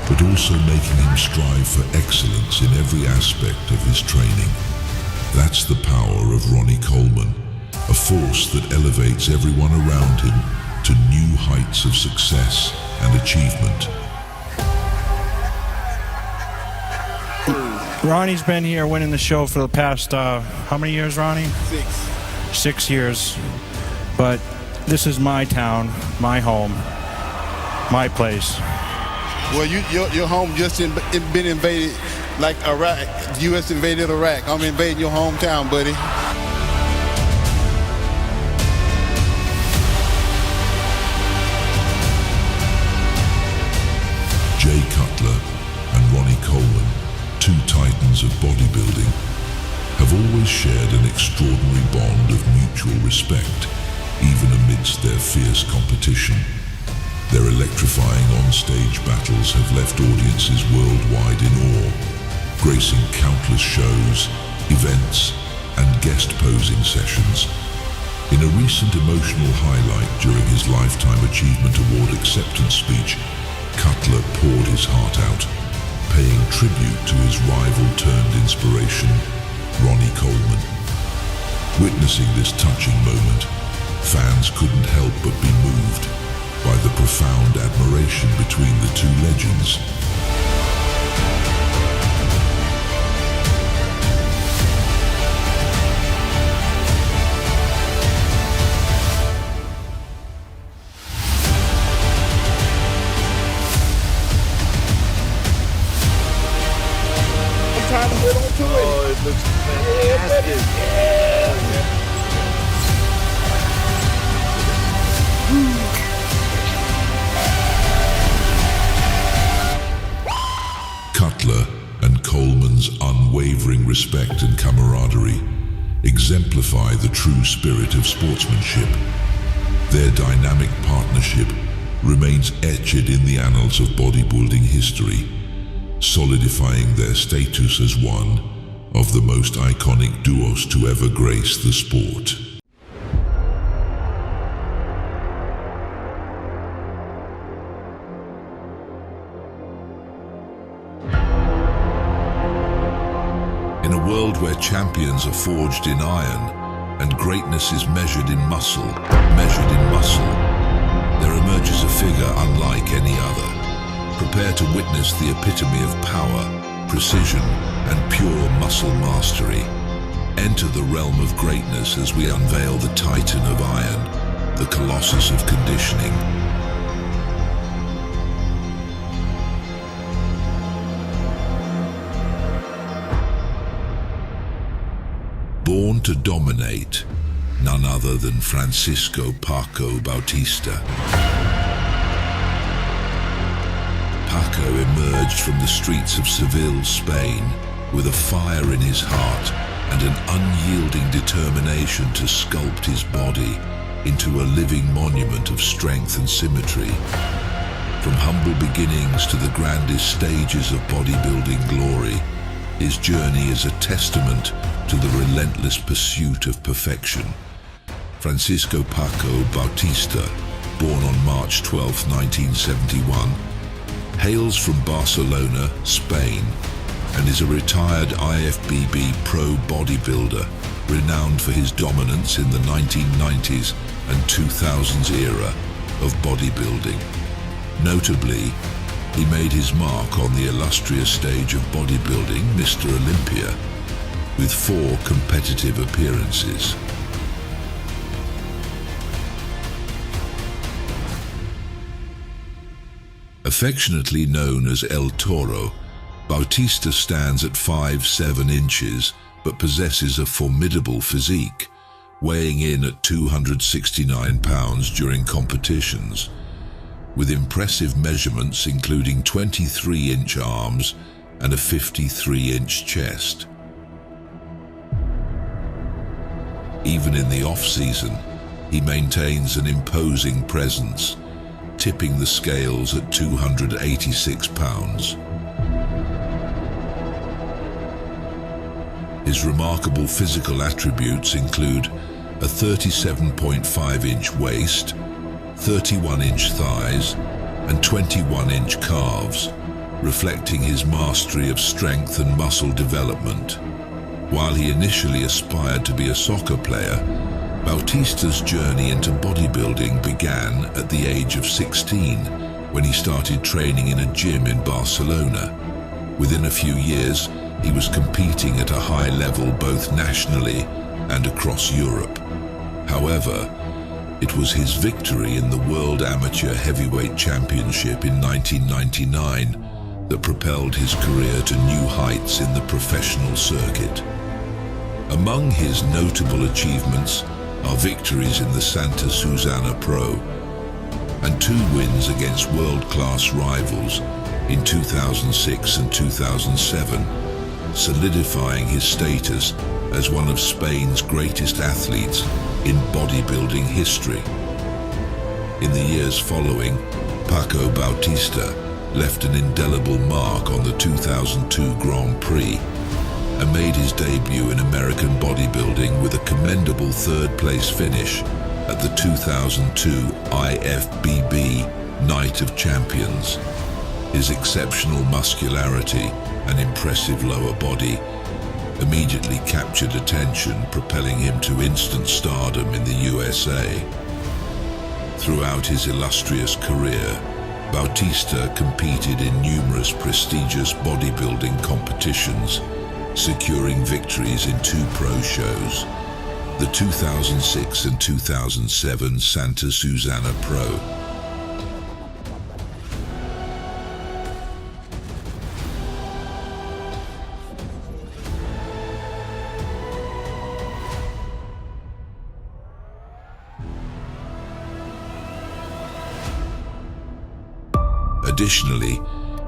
but also making him strive for excellence in every aspect of his training. That's the power of Ronnie Coleman, a force that elevates everyone around him to new heights of success and achievement. Ronnie's been here winning the show for the past, how many years, Ronnie? 6 years. But this is my town, my home, my place. Well, your home just been invaded like Iraq. The U.S. invaded Iraq. I'm invading your hometown, buddy. Jay Cutler and Ronnie Coleman, two titans of bodybuilding, have always shared an extraordinary bond of mutual respect, even amidst their fierce competition. Their electrifying on-stage battles have left audiences worldwide in awe, gracing countless shows, events, and guest posing sessions. In a recent emotional highlight during his Lifetime Achievement Award acceptance speech, Cutler poured his heart out, paying tribute to his rival-turned-inspiration, Ronnie Coleman. Witnessing this touching moment, fans couldn't help but be moved by the profound admiration between the two legends. respect and camaraderie exemplify the true spirit of sportsmanship. Their dynamic partnership remains etched in the annals of bodybuilding history, solidifying their status as one of the most iconic duos to ever grace the sport. In a world where champions are forged in iron and greatness is measured in muscle, there emerges a figure unlike any other. Prepare to witness the epitome of power, precision, and pure muscle mastery. Enter the realm of greatness as we unveil the Titan of Iron, the Colossus of Conditioning. Born to dominate, none other than Francisco Paco Bautista. Paco emerged from the streets of Seville, Spain, with a fire in his heart and an unyielding determination to sculpt his body into a living monument of strength and symmetry. From humble beginnings to the grandest stages of bodybuilding glory, his journey is a testament to the relentless pursuit of perfection. Francisco Paco Bautista, born on March 12, 1971, hails from Barcelona, Spain, and is a retired IFBB pro bodybuilder, renowned for his dominance in the 1990s and 2000s era of bodybuilding. Notably, he made his mark on the illustrious stage of bodybuilding, Mr. Olympia, with 4 competitive appearances. Affectionately known as El Toro, Bautista stands at 5'7" inches but possesses a formidable physique, weighing in at 269 pounds during competitions, with impressive measurements including 23-inch arms and a 53-inch chest. Even in the off-season, he maintains an imposing presence, tipping the scales at 286 pounds. His remarkable physical attributes include a 37.5-inch waist, 31-inch thighs, and 21-inch calves, reflecting his mastery of strength and muscle development. While he initially aspired to be a soccer player, Bautista's journey into bodybuilding began at the age of 16, when he started training in a gym in Barcelona. Within a few years, he was competing at a high level both nationally and across Europe. However, it was his victory in the World Amateur Heavyweight Championship in 1999 that propelled his career to new heights in the professional circuit. Among his notable achievements are victories in the Santa Susana Pro and 2 wins against world-class rivals in 2006 and 2007, solidifying his status as one of Spain's greatest athletes in bodybuilding history. In the years following, Paco Bautista left an indelible mark on the 2002 Grand Prix and made his debut in American bodybuilding with a commendable 3rd-place finish at the 2002 IFBB Night of Champions. His exceptional muscularity and impressive lower body immediately captured attention, propelling him to instant stardom in the USA. Throughout his illustrious career, Bautista competed in numerous prestigious bodybuilding competitions, securing victories in 2 pro shows, the 2006 and 2007 Santa Susana Pro. Additionally,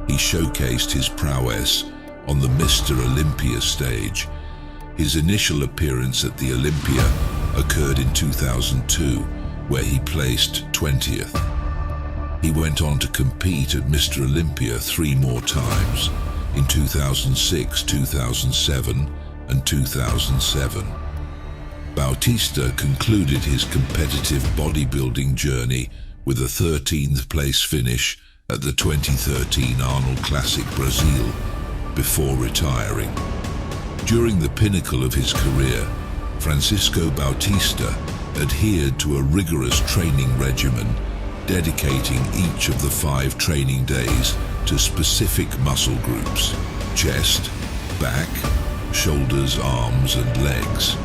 he showcased his prowess on the Mr. Olympia stage, His initial appearance at the Olympia occurred in 2002, where he placed 20th. He went on to compete at Mr. Olympia 3 more times, in 2006, 2007, and 2007. Bautista concluded his competitive bodybuilding journey with a 13th place finish at the 2013 Arnold Classic Brazil before retiring. During the pinnacle of his career, Francisco Bautista adhered to a rigorous training regimen, dedicating each of the 5 training days to specific muscle groups: chest, back, shoulders, arms, and legs.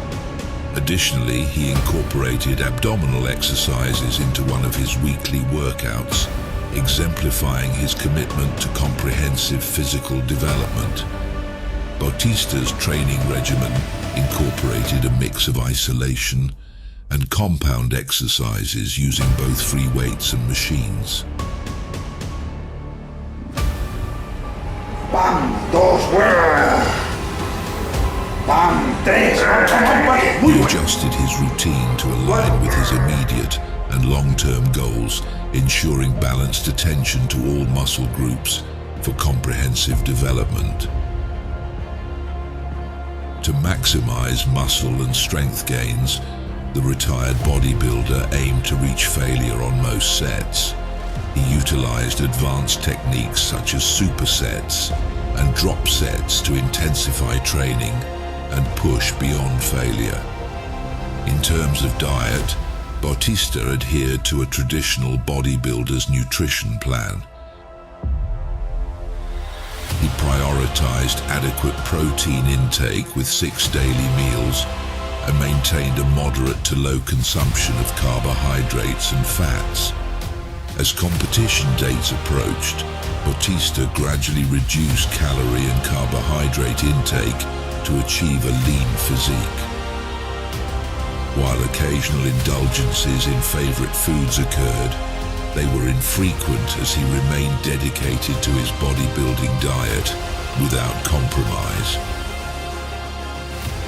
Additionally, he incorporated abdominal exercises into one of his weekly workouts, exemplifying his commitment to comprehensive physical development. Bautista's training regimen incorporated a mix of isolation and compound exercises using both free weights and machines. He adjusted his routine to align with his immediate and long-term goals, ensuring balanced attention to all muscle groups for comprehensive development. To maximize muscle and strength gains, the retired bodybuilder aimed to reach failure on most sets. He utilized advanced techniques such as supersets and drop sets to intensify training and push beyond failure. In terms of diet, Bautista adhered to a traditional bodybuilder's nutrition plan. He prioritized adequate protein intake with 6 daily meals and maintained a moderate to low consumption of carbohydrates and fats. As competition dates approached, Bautista gradually reduced calorie and carbohydrate intake to achieve a lean physique. While occasional indulgences in favorite foods occurred, they were infrequent as he remained dedicated to his bodybuilding diet without compromise.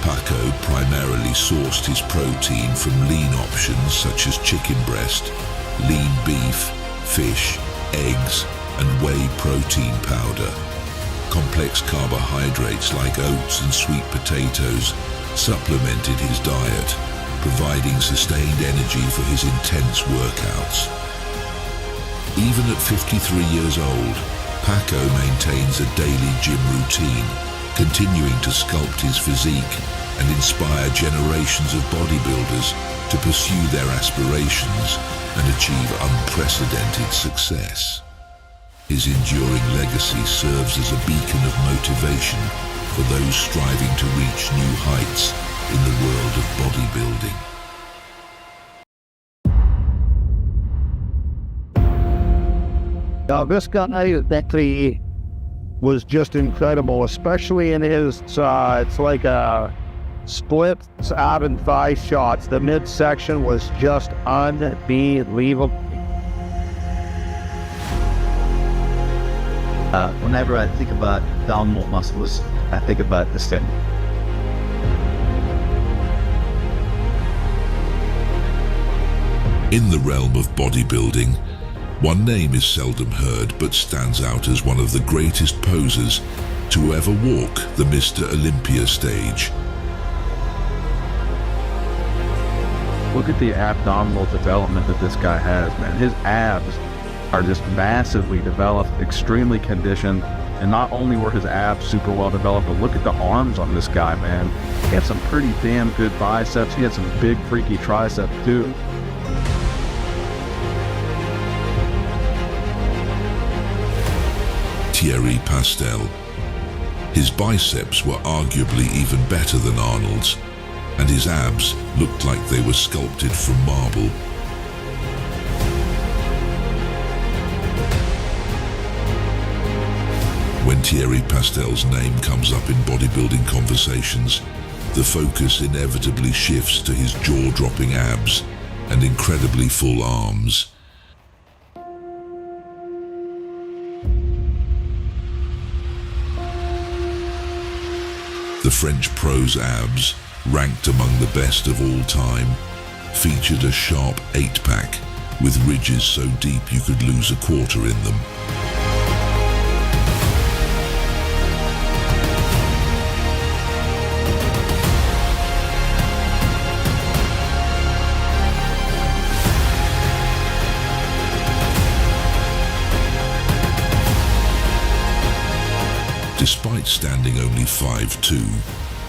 Paco primarily sourced his protein from lean options such as chicken breast, lean beef, fish, eggs, and whey protein powder. Complex carbohydrates like oats and sweet potatoes supplemented his diet, providing sustained energy for his intense workouts. Even at 53 years old, Paco maintains a daily gym routine, continuing to sculpt his physique and inspire generations of bodybuilders to pursue their aspirations and achieve unprecedented success. His enduring legacy serves as a beacon of motivation for those striving to reach new heights in the world of bodybuilding. This guy that was just incredible, especially in his, it's like a split out and thigh shots. The midsection was just unbelievable. Whenever I think about abdominal muscles, I think about this thing. In the realm of bodybuilding, one name is seldom heard but stands out as one of the greatest posers to ever walk the Mr. Olympia stage. Look at the abdominal development that this guy has, man. His abs are just massively developed, extremely conditioned, and not only were his abs super well developed, but look at the arms on this guy, man. He had some pretty damn good biceps. He had some big freaky triceps too. Thierry Pastel. His biceps were arguably even better than Arnold's, and his abs looked like they were sculpted from marble. When Thierry Pastel's name comes up in bodybuilding conversations, the focus inevitably shifts to his jaw-dropping abs and incredibly full arms. The French pro's abs, ranked among the best of all time, featured a sharp 8-pack with ridges so deep you could lose a quarter in them. Despite standing only 5'2",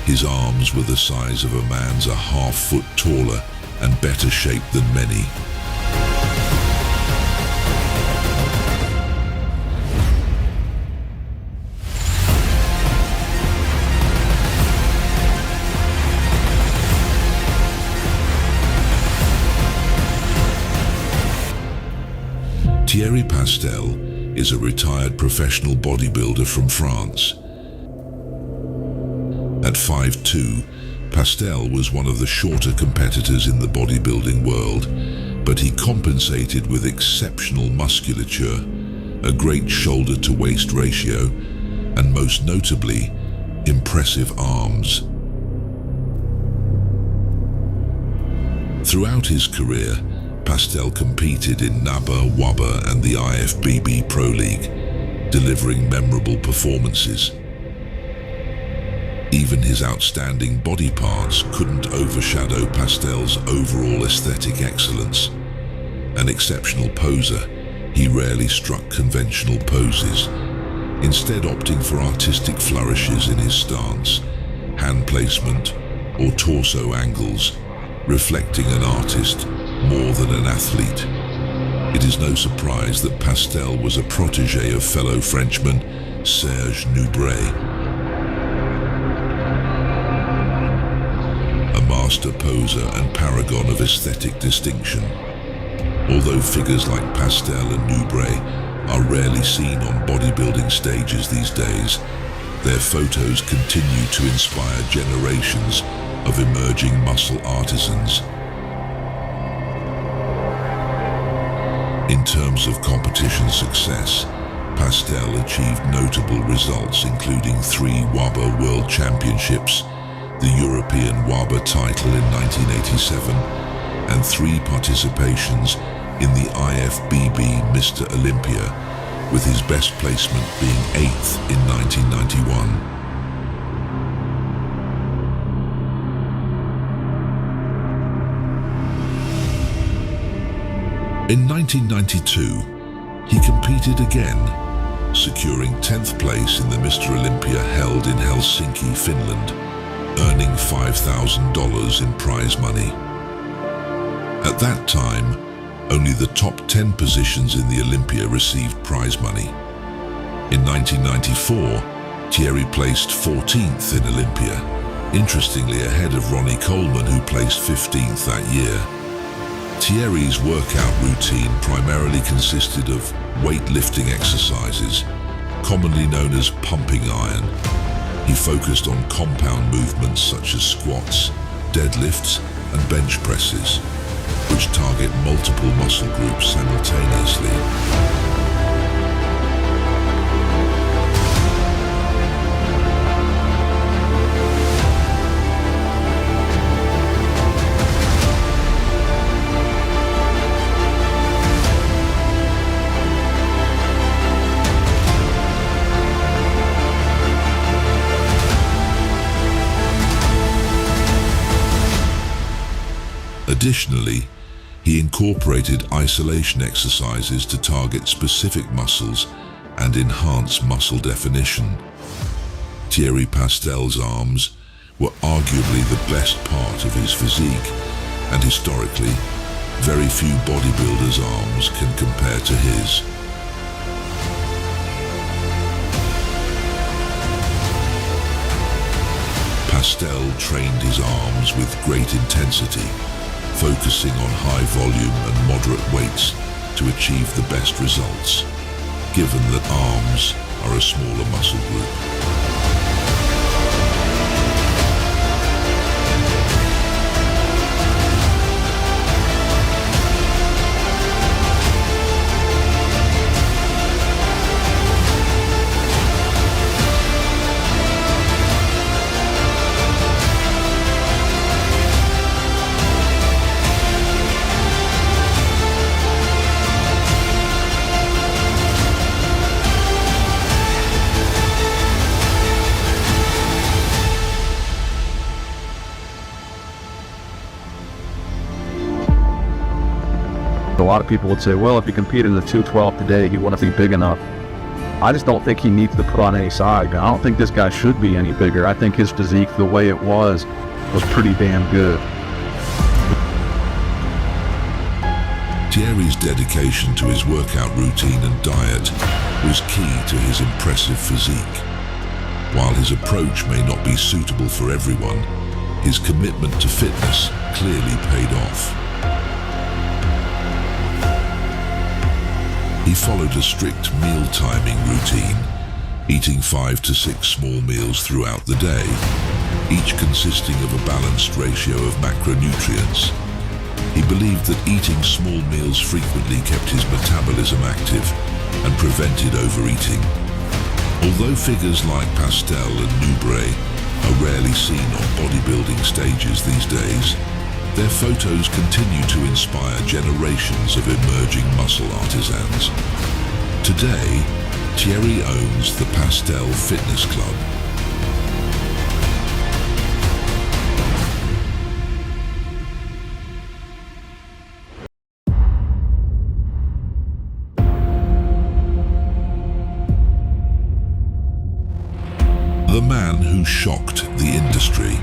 his arms were the size of a man's a half-foot taller and better shaped than many. Thierry Pastel is a retired professional bodybuilder from France. At 5'2", Pastel was one of the shorter competitors in the bodybuilding world, but he compensated with exceptional musculature, a great shoulder-to-waist ratio, and most notably, impressive arms. Throughout his career, Pastel competed in NABA, WABA and the IFBB Pro League, delivering memorable performances. Even his outstanding body parts couldn't overshadow Pastel's overall aesthetic excellence. An exceptional poser, he rarely struck conventional poses, instead opting for artistic flourishes in his stance, hand placement or torso angles, reflecting an artist more than an athlete. It is no surprise that Pastel was a protege of fellow Frenchman Serge Nubret, a master poser and paragon of aesthetic distinction. Although figures like Pastel and Nubret are rarely seen on bodybuilding stages these days, their photos continue to inspire generations of emerging muscle artisans. In terms of competition success, Pastel achieved notable results including 3 WABA World Championships, the European WABA title in 1987, and 3 participations in the IFBB Mr. Olympia, with his best placement being 8th in 1991. In 1992, he competed again, securing 10th place in the Mr. Olympia held in Helsinki, Finland, earning $5,000 in prize money. At that time, only the top 10 positions in the Olympia received prize money. In 1994, Thierry placed 14th in Olympia, interestingly ahead of Ronnie Coleman, who placed 15th that year. Thierry's workout routine primarily consisted of weightlifting exercises, commonly known as pumping iron. He focused on compound movements such as squats, deadlifts, and bench presses, which target multiple muscle groups simultaneously. Additionally, he incorporated isolation exercises to target specific muscles and enhance muscle definition. Thierry Pastel's arms were arguably the best part of his physique, and historically, very few bodybuilders' arms can compare to his. Pastel trained his arms with great intensity, focusing on high volume and moderate weights to achieve the best results, given that arms are a smaller muscle group. lot of people would say, well, if he competed in the 212 today, he wouldn't be big enough. I just don't think he needs to put on any size. I don't think this guy should be any bigger. I think his physique, the way it was pretty damn good. Thierry's dedication to his workout routine and diet was key to his impressive physique. While his approach may not be suitable for everyone, his commitment to fitness clearly paid off. He followed a strict meal timing routine, eating 5 to 6 small meals throughout the day, each consisting of a balanced ratio of macronutrients. He believed that eating small meals frequently kept his metabolism active and prevented overeating. Although figures like Pastel and Nubre are rarely seen on bodybuilding stages these days, their photos continue to inspire generations of emerging muscle artisans. Today, Thierry owns the Pastel Fitness Club. The man who shocked the industry.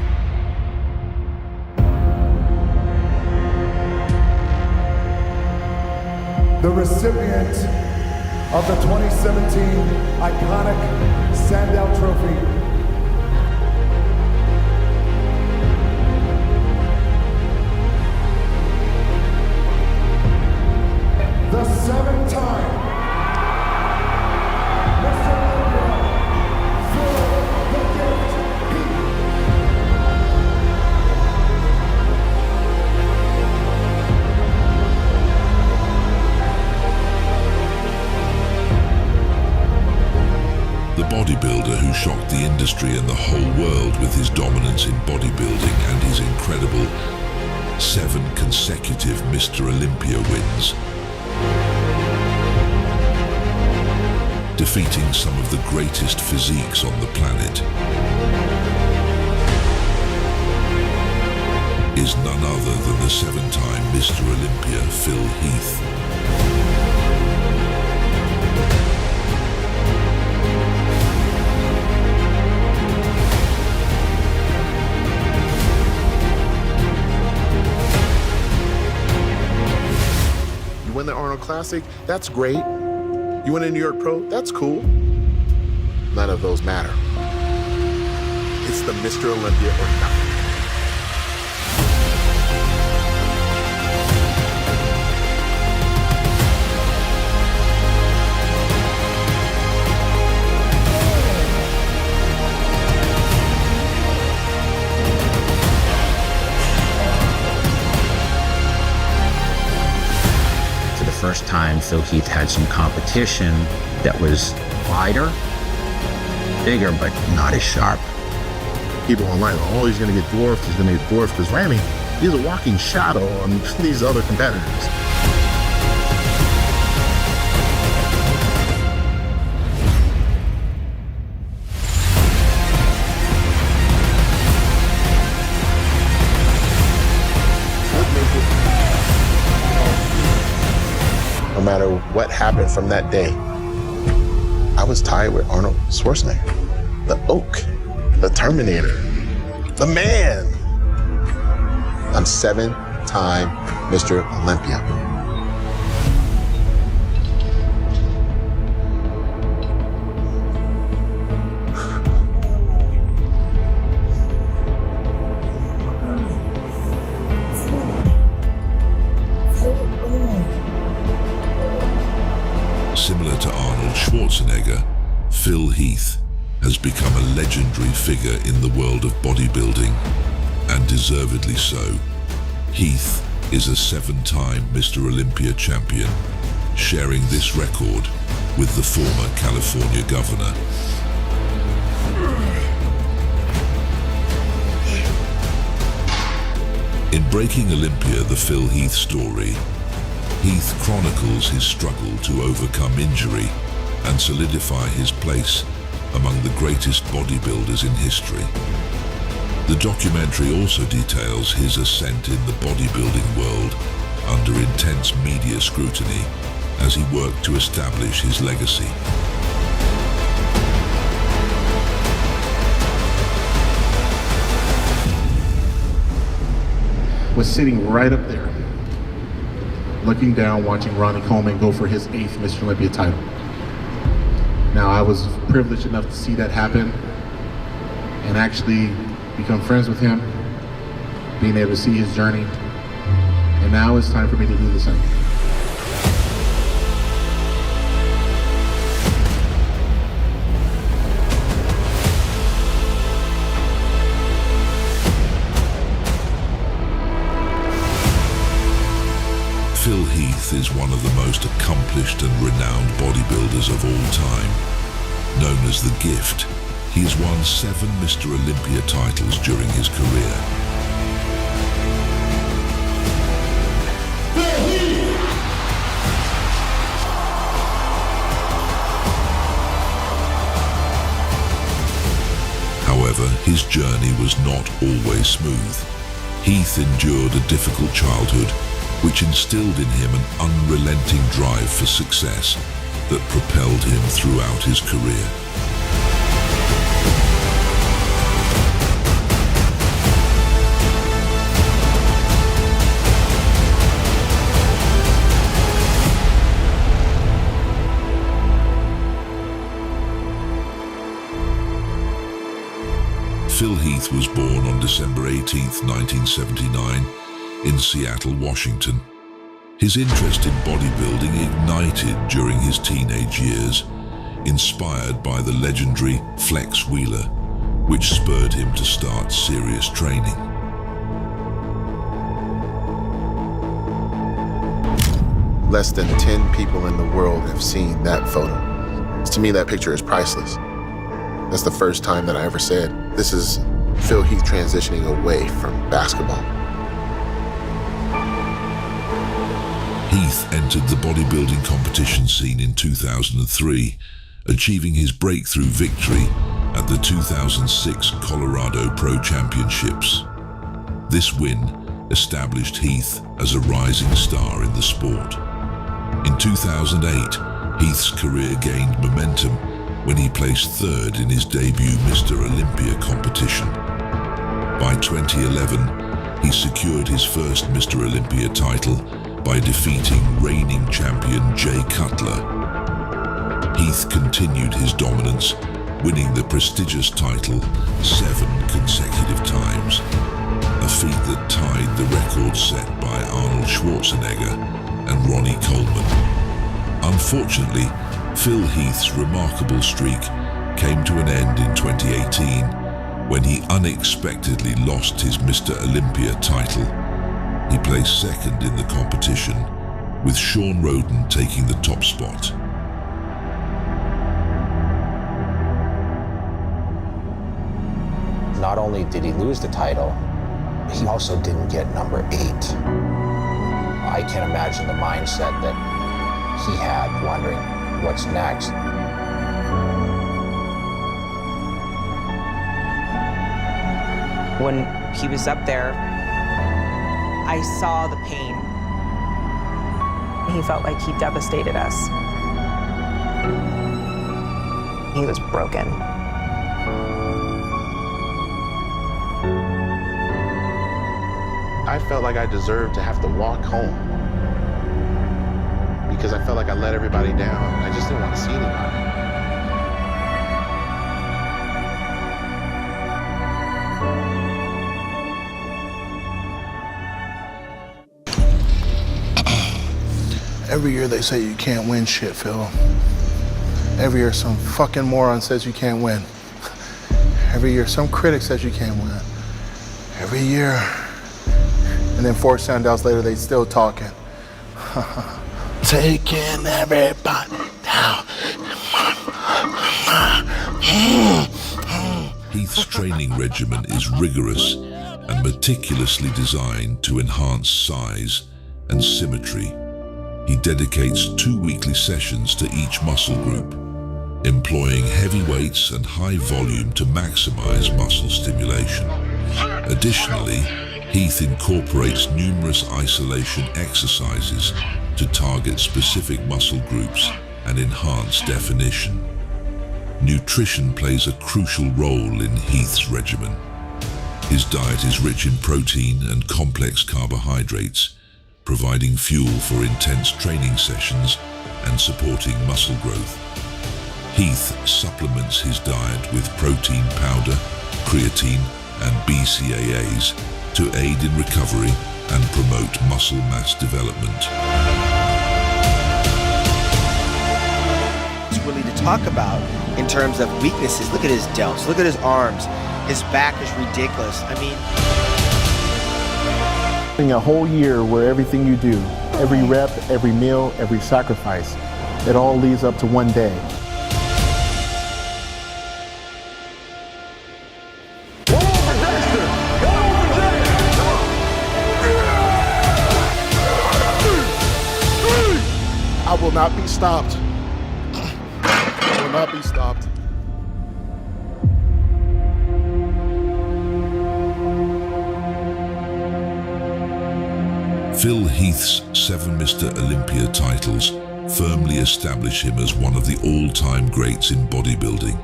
The recipient of the 2017 iconic Sandow Trophy. The 7-time Mr. Olympia, Phil the Gift Heath. The bodybuilder who shocked the industry and the whole world with his dominance in bodybuilding and his incredible 7 consecutive Mr. Olympia wins, defeating some of the greatest physiques on the planet, is none other than the 7-time Mr. Olympia, Phil Heath. You win the Arnold Classic, that's great. You win a New York Pro, that's cool. None of those matter. It's the Mr. Olympia or nothing. First time Phil Heath had some competition that was wider, bigger, but not as sharp. People online, oh, he's going to get dwarfed, because Randy, he's a walking shadow on these other competitors. No matter what happened from that day, I was tied with Arnold Schwarzenegger, the Oak, the Terminator, the man. I'm 7-time Mr. Olympia. Similar to Arnold Schwarzenegger, Phil Heath has become a legendary figure in the world of bodybuilding, and deservedly so. Heath is a 7-time Mr. Olympia champion, sharing this record with the former California governor. In Breaking Olympia, the Phil Heath story, Heath chronicles his struggle to overcome injury and solidify his place among the greatest bodybuilders in history. The documentary also details his ascent in the bodybuilding world under intense media scrutiny as he worked to establish his legacy. Was sitting right up there, looking down, watching Ronnie Coleman go for his 8th Mr. Olympia title. Now, I was privileged enough to see that happen and actually become friends with him, being able to see his journey. And now it's time for me to do the same. Phil Heath is one of the most accomplished and renowned bodybuilders of all time. Known as the Gift, he has won 7 Mr. Olympia titles during his career. However, his journey was not always smooth. Heath endured a difficult childhood, which instilled in him an unrelenting drive for success that propelled him throughout his career. Phil Heath was born on December 18, 1979, in Seattle, Washington. His interest in bodybuilding ignited during his teenage years, inspired by the legendary Flex Wheeler, which spurred him to start serious training. Less than 10 people in the world have seen that photo. To me, that picture is priceless. That's the first time that I ever said, this is Phil Heath transitioning away from basketball. Heath entered the bodybuilding competition scene in 2003, achieving his breakthrough victory at the 2006 Colorado Pro Championships. This win established Heath as a rising star in the sport. In 2008, Heath's career gained momentum when he placed 3rd in his debut Mr. Olympia competition. By 2011, he secured his first Mr. Olympia title by defeating reigning champion Jay Cutler. Heath continued his dominance, winning the prestigious title 7 consecutive times, a feat that tied the record set by Arnold Schwarzenegger and Ronnie Coleman. Unfortunately, Phil Heath's remarkable streak came to an end in 2018 when he unexpectedly lost his Mr. Olympia title. He placed 2nd in the competition, with Sean Roden taking the top spot. Not only did he lose the title, he also didn't get number 8. I can imagine the mindset that he had, wondering what's next. When he was up there, I saw the pain. He felt like he devastated us. He was broken. I felt like I deserved to have to walk home because I felt like I let everybody down. I just didn't want to see anybody. Every year they say you can't win shit, Phil. Every year some fucking moron says you can't win. Every year some critic says you can't win. Every year. And then 4 sundowns later they still talking. Taking everybody down. Heath's training regimen is rigorous and meticulously designed to enhance size and symmetry. He dedicates 2 weekly sessions to each muscle group, employing heavy weights and high volume to maximize muscle stimulation. Additionally, Heath incorporates numerous isolation exercises to target specific muscle groups and enhance definition. Nutrition plays a crucial role in Heath's regimen. His diet is rich in protein and complex carbohydrates, providing fuel for intense training sessions and supporting muscle growth. Heath supplements his diet with protein powder, creatine, and BCAAs to aid in recovery and promote muscle mass development. It's really to talk about in terms of weaknesses. Look at his delts, look at his arms. His back is ridiculous. I mean, a whole year where everything you do, every rep, every meal, every sacrifice, it all leads up to one day. I will not be stopped. I will not be stopped. Phil Heath's 7 Mr. Olympia titles firmly establish him as one of the all-time greats in bodybuilding.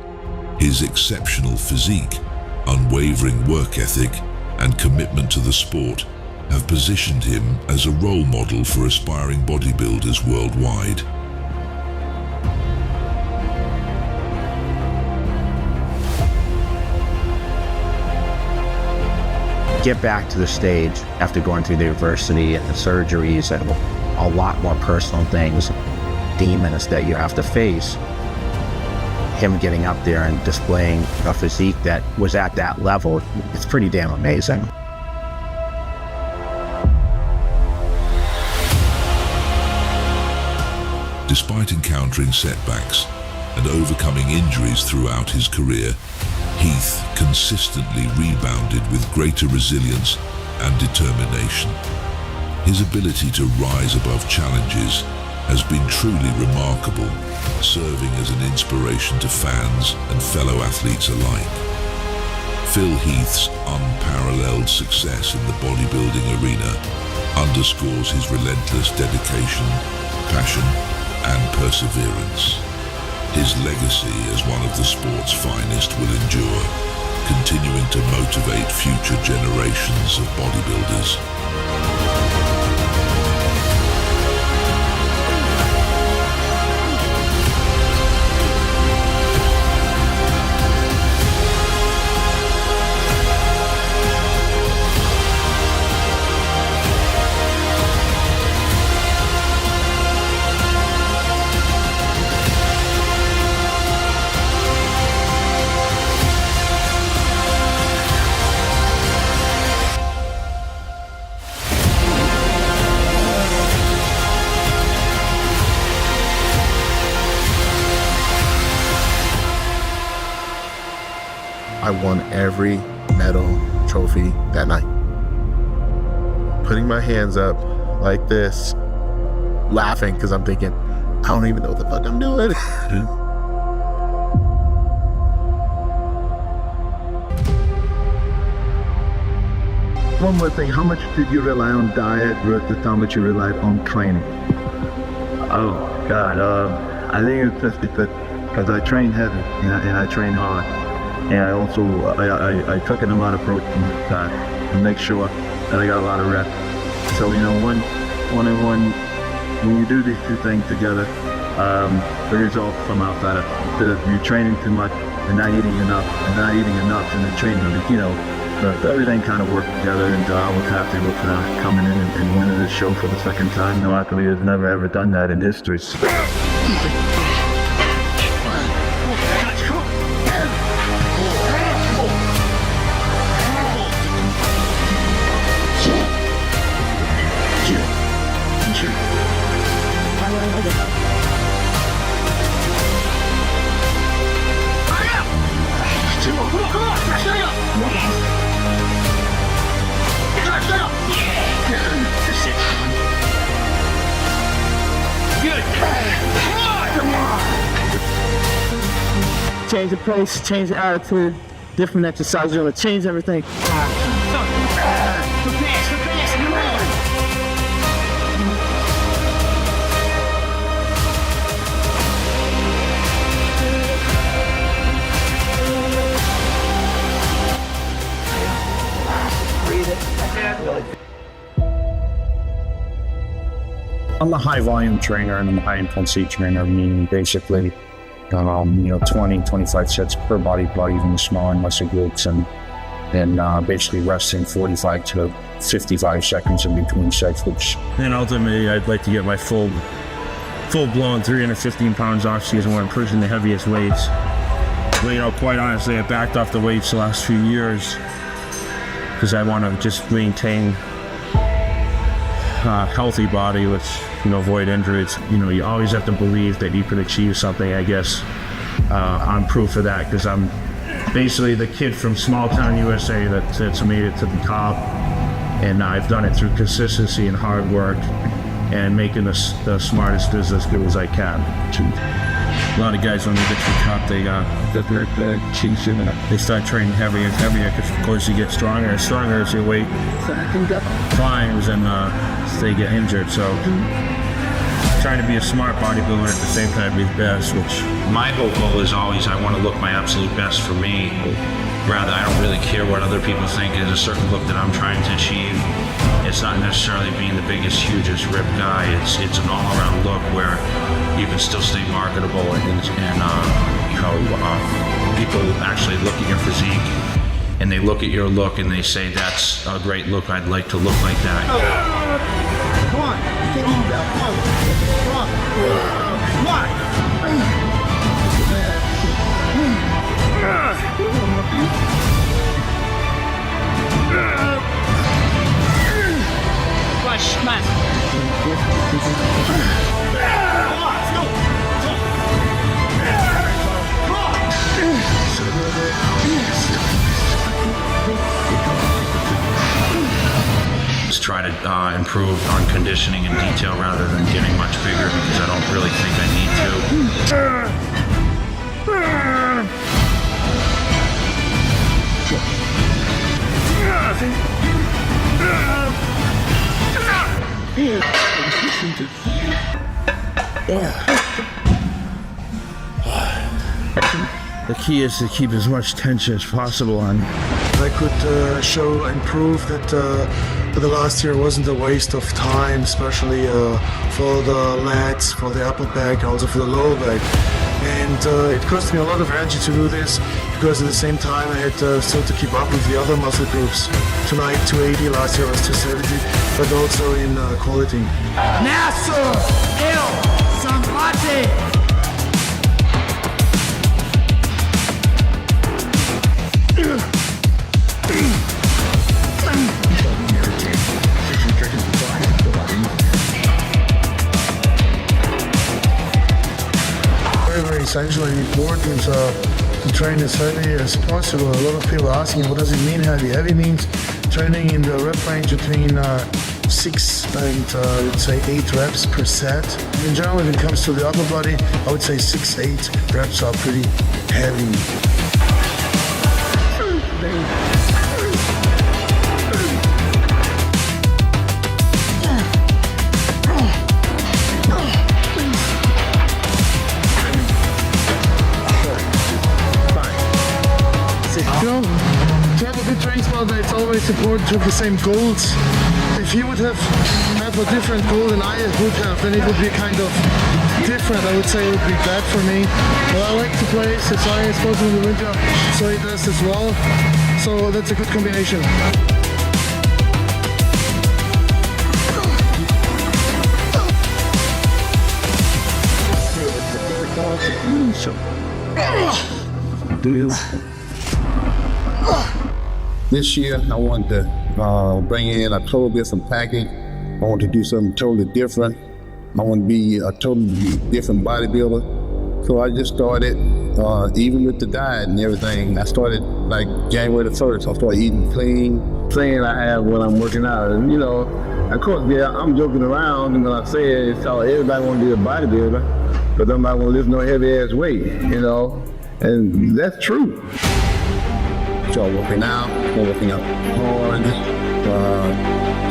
His exceptional physique, unwavering work ethic, and commitment to the sport have positioned him as a role model for aspiring bodybuilders worldwide. Get back to the stage after going through the adversity and the surgeries and a lot more personal things, demons that you have to face. Him getting up there and displaying a physique that was at that level, it's pretty damn amazing. Despite encountering setbacks and overcoming injuries throughout his career, Heath consistently rebounded with greater resilience and determination. His ability to rise above challenges has been truly remarkable, serving as an inspiration to fans and fellow athletes alike. Phil Heath's unparalleled success in the bodybuilding arena underscores his relentless dedication, passion, and perseverance. His legacy as one of the sport's finest will endure, continuing to motivate future generations of bodybuilders. I won every medal trophy that night. Putting my hands up like this, laughing because I'm thinking, I don't even know what the fuck I'm doing. One more thing, how much did you rely on diet versus how much you relied on training? Oh, God, I think it's 50-50 because I train heavy and I train hard. And I also, I took in a lot of protein to make sure that I got a lot of reps. So, you know, when you do these two things together, the results come out better. Instead of you training too much and not eating enough, and then training, you know, everything kind of worked together, and I was happy with coming in and winning this show for the second time. No athlete has never ever done that in history. Change the pace, change the attitude, different exercises, you're gonna change everything. I'm a high volume trainer and I'm a high intensity trainer, meaning basically, 20, 25 sets per body part, even the smaller and lesser groups, and basically resting 45 to 55 seconds in between sets, which. And ultimately, I'd like to get my full-blown 315 pounds off season where I'm pushing the heaviest weights. But, quite honestly, I backed off the weights the last few years because I want to just maintain a healthy body with, avoid injuries. You always have to believe that you can achieve something. I guess I'm proof of that because I'm basically the kid from small town USA that's made it to the top, and I've done it through consistency and hard work and making the smartest business as good as I can. A lot of guys, when they get to the top, they start training heavier and heavier because, of course, you get stronger and stronger as your weight climbs and they get injured. So trying to be a smart bodybuilder at the same time be the best, which My whole goal is always I want to look my absolute best for me. Rather, I don't really care what other people think. There's a certain look that I'm trying to achieve. It's not necessarily being the biggest, hugest, ripped guy. It's an all-around look where you can still stay marketable and people actually look at your physique and they look at your look and they say, that's a great look, I'd like to look like that. Come on, get on that. Come on. Push, man. Just try to improve on conditioning and detail rather than getting much bigger because I don't really think I need to. The key is to keep as much tension as possible on. I could show and prove that the last year wasn't a waste of time, especially for the lats, for the upper back, also for the lower back. And it cost me a lot of energy to do this because at the same time I had still to keep up with the other muscle groups. Tonight 280, last year was 270, but also in quality. Nasser, Il, Samati. Very essential and important to train as heavy as possible. A lot of people are asking, what does it mean heavy? Heavy means training in the rep range between 6 and let's say 8 reps per set. In general, when it comes to the upper body, I would say 6-8 reps are pretty heavy. To have a good training partner, it's always important to have the same goals. If he would have a different goal than I would have, then it would be kind of different. I would say it would be bad for me. But I like to play as high as possible in the winter, so he does as well. So that's a good combination. This year, I wanted to bring in a total different package. I want to do something totally different. I want to be a totally different bodybuilder. So I just started, even with the diet and everything, I started like January the 1st. I started eating clean. Saying I have when I'm working out, and of course, yeah, I'm joking around, and when I say it, it's all everybody want to be a bodybuilder, but nobody want to lift no heavy ass weight, and that's true. So I'm working out, I'm working out hard,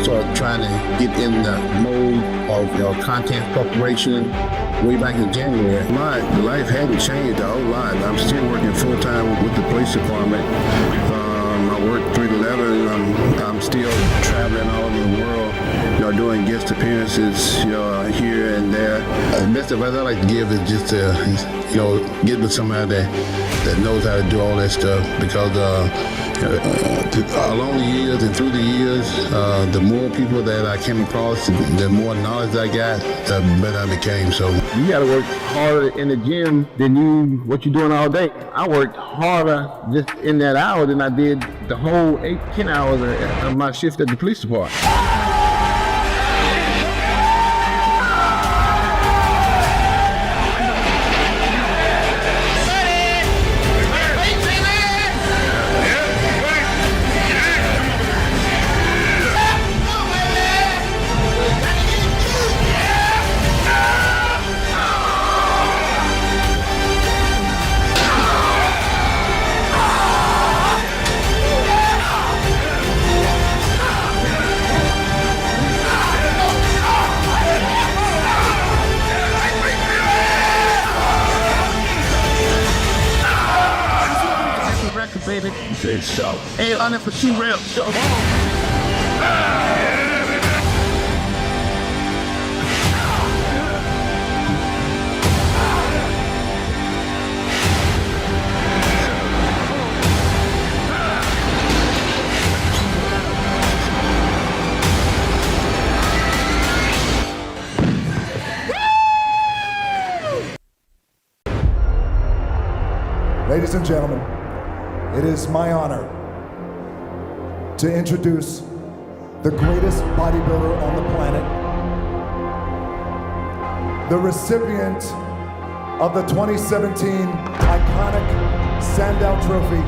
started trying to get in the mode of content preparation way back in January. My life hadn't changed a whole lot. I'm still working full-time with the police department. I work 3 to 11. I'm still traveling all over the world, doing guest appearances, here and there. The best advice I like to give is just to, get with somebody that knows how to do all that stuff, because along the years and through the years, the more people that I came across, the more knowledge I got, the better I became. So you got to work harder in the gym than what you're doing all day. I worked harder just in that hour than I did the whole 8-10 hours of my shift at the police department. Baby. It's so. Hey, on it for 2 reps. So. Ladies and gentlemen, it is my honor to introduce the greatest bodybuilder on the planet, the recipient of the 2017 iconic Sandow Trophy.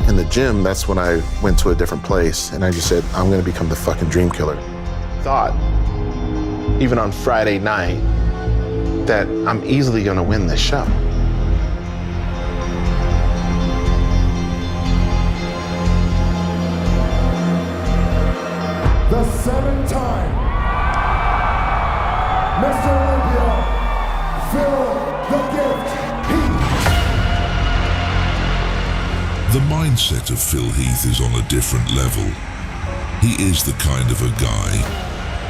In the gym, that's when I went to a different place, and I just said, I'm gonna become the fucking dream killer. Thought, even on Friday night, that I'm easily gonna win this show. The 7-time Mr. Olympia, Phil the Gift Heath. The mindset of Phil Heath is on a different level. He is the kind of a guy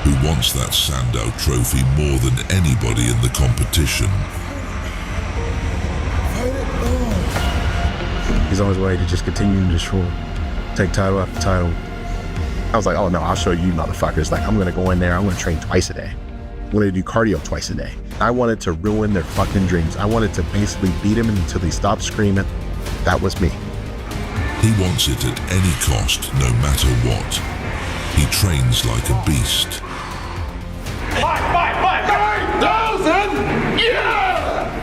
who wants that Sandow trophy more than anybody in the competition. He's on his way to just continue to destroy, take title after title. I was like, oh no, I'll show you motherfuckers. Like, I'm gonna go in there, I'm gonna train twice a day. I'm gonna do cardio twice a day. I wanted to ruin their fucking dreams. I wanted to basically beat them until they stopped screaming. That was me. He wants it at any cost, no matter what. He trains like a beast. 9,000! Yeah!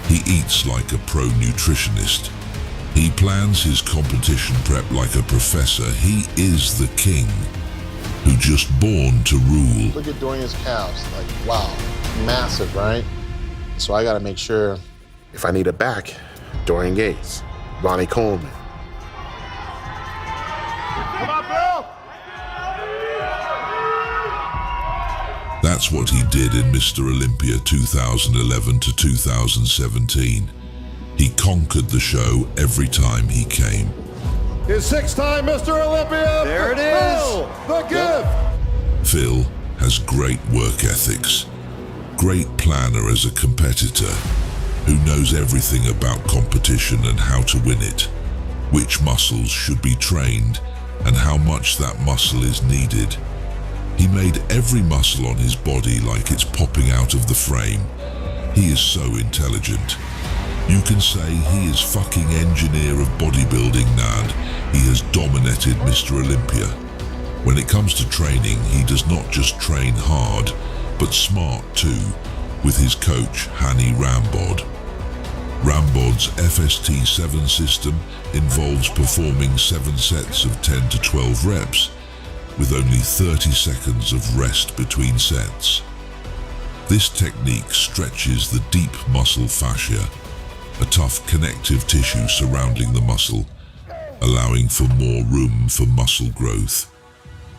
He eats like a pro nutritionist. He plans his competition prep like a professor. He is the king, who just born to rule. Look at Dorian's calves, like, wow, massive, right? So I gotta make sure, if I need a back, Dorian Yates, Ronnie Coleman. Come on, Bill! That's what he did in Mr. Olympia 2011 to 2017. He conquered the show every time he came. His 6-time Mr. Olympia, There it is. Phil the Gift. Phil has great work ethics, great planner as a competitor, who knows everything about competition and how to win it, which muscles should be trained, and how much that muscle is needed. He made every muscle on his body like it's popping out of the frame. He is so intelligent. You can say he is fucking engineer of bodybuilding, Nad. He has dominated Mr. Olympia. When it comes to training, he does not just train hard, but smart too, with his coach, Haney Rambod. Rambod's FST7 system involves performing 7 sets of 10 to 12 reps, with only 30 seconds of rest between sets. This technique stretches the deep muscle fascia, a tough connective tissue surrounding the muscle, allowing for more room for muscle growth.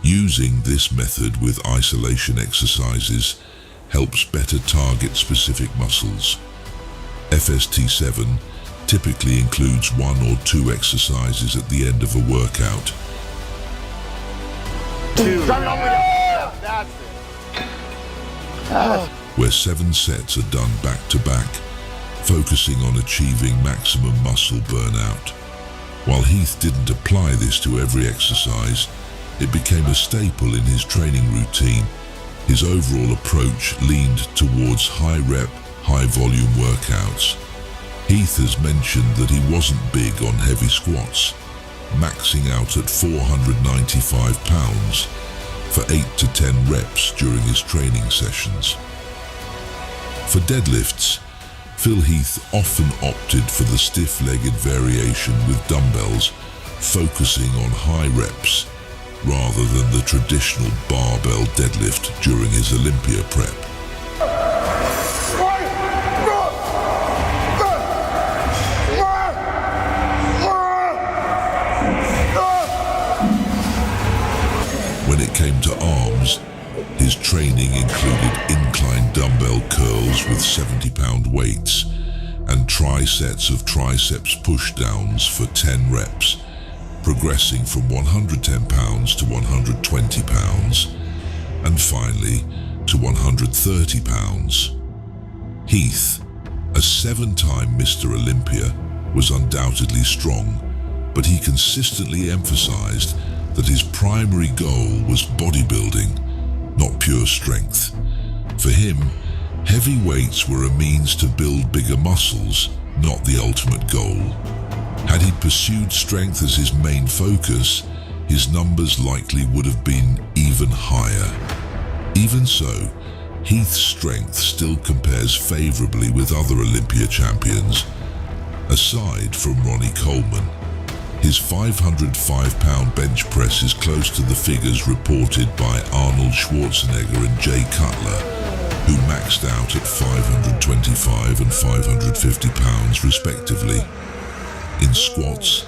Using this method with isolation exercises helps better target specific muscles. FST7 typically includes 1 or 2 exercises at the end of a workout. 2. That's it. Where 7 sets are done back to back, focusing on achieving maximum muscle burnout. While Heath didn't apply this to every exercise, it became a staple in his training routine. His overall approach leaned towards high-rep, high-volume workouts. Heath has mentioned that he wasn't big on heavy squats, maxing out at 495 pounds for 8 to 10 reps during his training sessions. For deadlifts, Phil Heath often opted for the stiff-legged variation with dumbbells, focusing on high reps rather than the traditional barbell deadlift during his Olympia prep. When it came to arms, his training included incline dumbbell curls with 70-pound weights and tri-sets of triceps push-downs for 10 reps, progressing from 110 pounds to 120 pounds, and finally to 130 pounds. Heath, a 7-time Mr. Olympia, was undoubtedly strong, but he consistently emphasized that his primary goal was bodybuilding, not pure strength. For him, heavy weights were a means to build bigger muscles, not the ultimate goal. Had he pursued strength as his main focus, his numbers likely would have been even higher. Even so, Heath's strength still compares favorably with other Olympia champions. Aside from Ronnie Coleman, his 505-pound bench press is close to the figures reported by Arnold Schwarzenegger and Jay Cutler, who maxed out at 525 and 550 pounds respectively. In squats,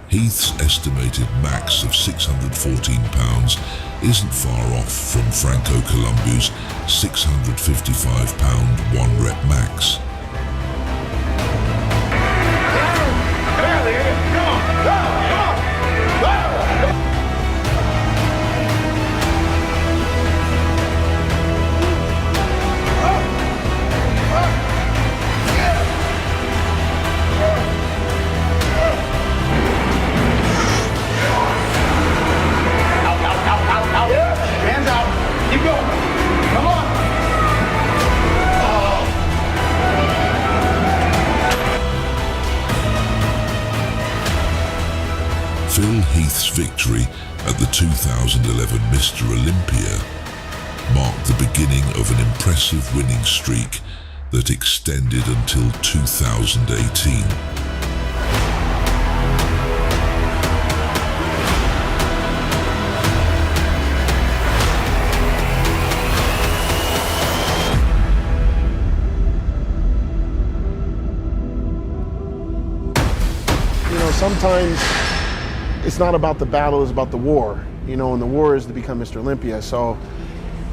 Heath's estimated max of 614 pounds isn't far off from Franco Columbu's 655-pound 1-rep max. Phil Heath's victory at the 2011 Mr. Olympia marked the beginning of an impressive winning streak that extended until 2018. You know, sometimes it's not about the battle, it's about the war, you know, and the war is to become Mr. Olympia. So,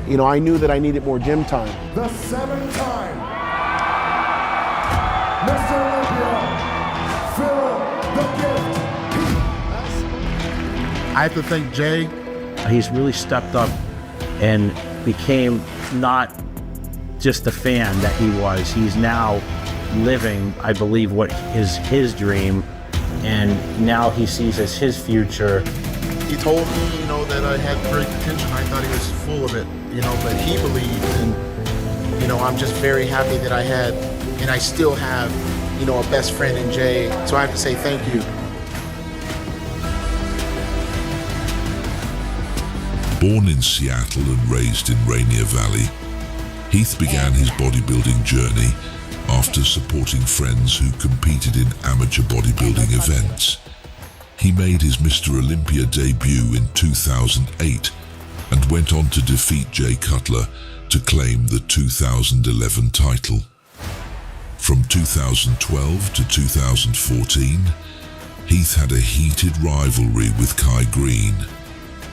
you know, I knew that I needed more gym time. The 7-time Mr. Olympia, Phil the Gift Heath. I have to thank Jay. He's really stepped up and became not just the fan that he was. He's now living, I believe, what is his dream. And now he sees as his future. He told me, you know, that I had great potential. I thought he was full of it, you know, but he believed, and, you know, I'm just very happy that I had, and I still have, you know, a best friend in Jay. So I have to say thank you. Born in Seattle and raised in Rainier Valley, Heath began his bodybuilding journey after supporting friends who competed in amateur bodybuilding events. He made his Mr. Olympia debut in 2008 and went on to defeat Jay Cutler to claim the 2011 title. From 2012 to 2014, Heath had a heated rivalry with Greene,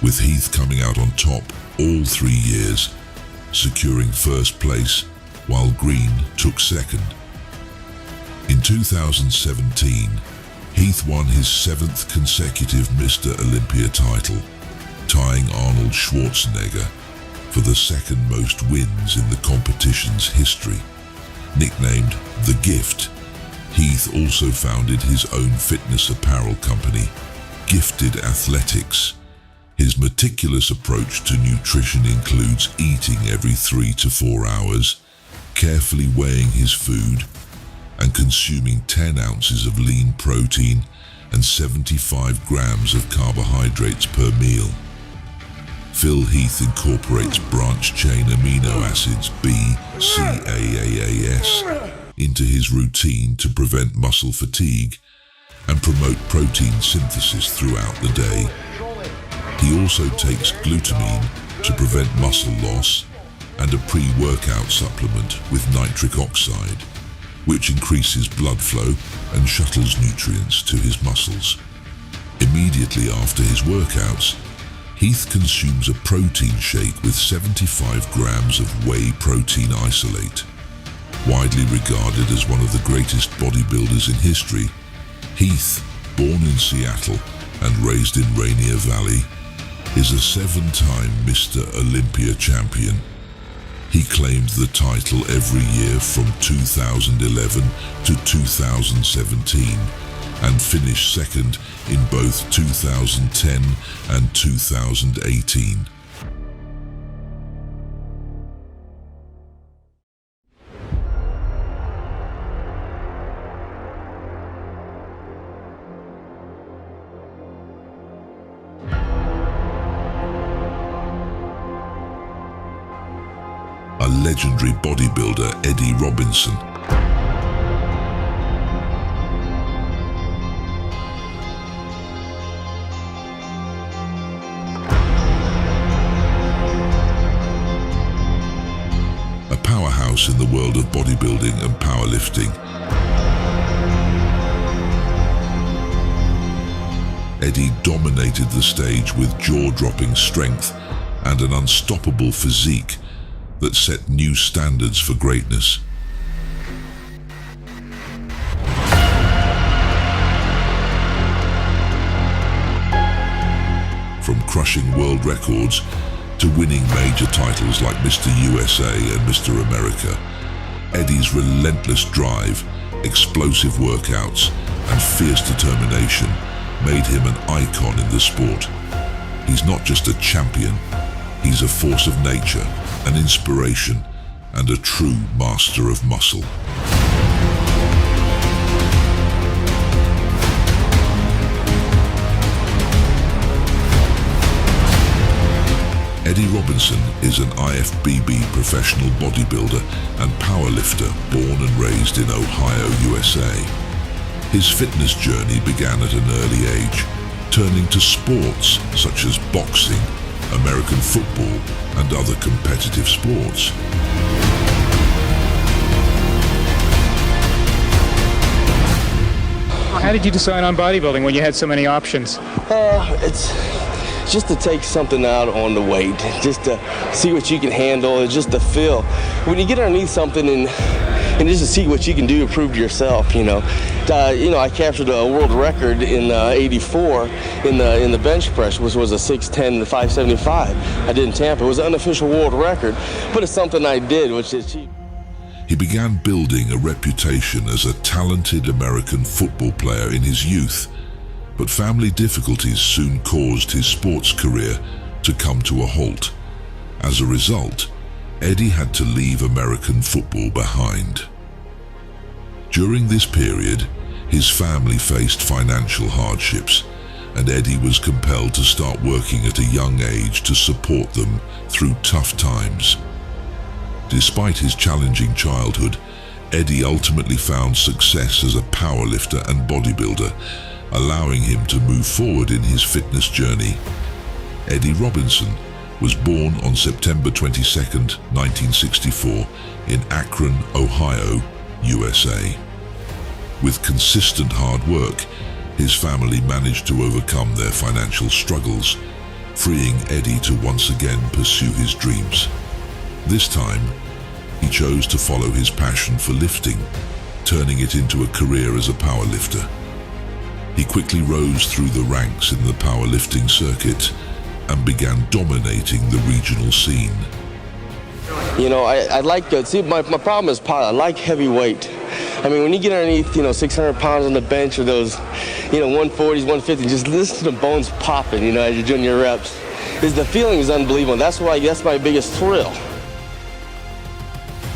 with Heath coming out on top all 3 years, securing first place while Greene took second. In 2017, Heath won his 7th consecutive Mr. Olympia title, tying Arnold Schwarzenegger for the second most wins in the competition's history. Nicknamed The Gift, Heath also founded his own fitness apparel company, Gifted Athletics. His meticulous approach to nutrition includes eating every 3 to 4 hours, carefully weighing his food, and consuming 10 ounces of lean protein and 75 grams of carbohydrates per meal. Phil Heath incorporates branch-chain amino acids BCAAAS into his routine to prevent muscle fatigue and promote protein synthesis throughout the day. He also takes glutamine to prevent muscle loss and a pre-workout supplement with nitric oxide, which increases blood flow and shuttles nutrients to his muscles. Immediately after his workouts, Heath consumes a protein shake with 75 grams of whey protein isolate. Widely regarded as one of the greatest bodybuilders in history, Heath, born in Seattle and raised in Rainier Valley, is a 7-time Mr. Olympia champion. He claimed the title every year from 2011 to 2017 and finished second in both 2010 and 2018. A legendary bodybuilder, Eddie Robinson, a powerhouse in the world of bodybuilding and powerlifting. Eddie dominated the stage with jaw-dropping strength and an unstoppable physique that set new standards for greatness. From crushing world records to winning major titles like Mr. USA and Mr. America, Eddie's relentless drive, explosive workouts, and fierce determination made him an icon in the sport. He's not just a champion, he's a force of nature, an inspiration, and a true master of muscle. Eddie Robinson is an IFBB professional bodybuilder and powerlifter born and raised in Ohio, USA. His fitness journey began at an early age, turning to sports such as boxing, American football, and other competitive sports. How did you decide on bodybuilding when you had so many options? It's just to take something out on the weight, just to see what you can handle, and just to feel. When you get underneath something and just to see what you can do to prove to yourself, I captured a world record in '84 in the bench press, which was a 610 to 575. I did in Tampa. It was an unofficial world record, but it's something I did, which is cheap. He began building a reputation as a talented American football player in his youth, but family difficulties soon caused his sports career to come to a halt. As a result, Eddie had to leave American football behind. During this period, his family faced financial hardships, and Eddie was compelled to start working at a young age to support them through tough times. Despite his challenging childhood, Eddie ultimately found success as a powerlifter and bodybuilder, allowing him to move forward in his fitness journey. Eddie Robinson was born on September 22, 1964, in Akron, Ohio, USA. With consistent hard work, his family managed to overcome their financial struggles, freeing Eddie to once again pursue his dreams. This time, he chose to follow his passion for lifting, turning it into a career as a powerlifter. He quickly rose through the ranks in the powerlifting circuit and began dominating the regional scene. You know, I like, see, my problem is power. I like heavy weight. I mean, when you get underneath, 600 pounds on the bench or those, 140s, 150s, just listen to the bones popping, as you're doing your reps. The feeling is unbelievable. That's my biggest thrill.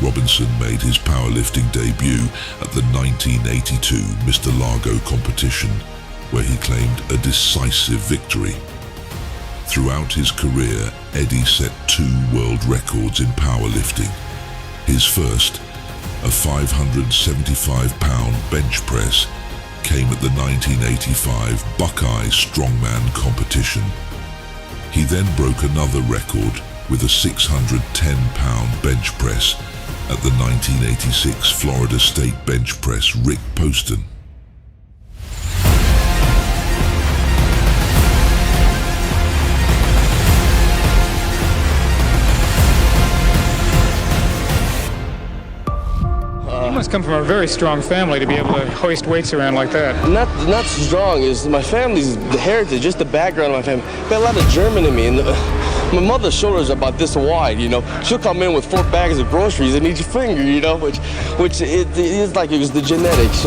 Robinson made his powerlifting debut at the 1982 Mr. Largo competition, where he claimed a decisive victory. Throughout his career, Eddie set 2 world records in powerlifting. His first, a 575-pound bench press, came at the 1985 Buckeye Strongman competition. He then broke another record with a 610-pound bench press at the 1986 Florida State bench press Rick Poston. You must come from a very strong family to be able to hoist weights around like that. Not strong, is my family's the heritage, just the background of my family. Got a lot of German in me, and my mother's shoulders are about this wide, She'll come in with 4 bags of groceries in each finger, which it is like it was the genetics,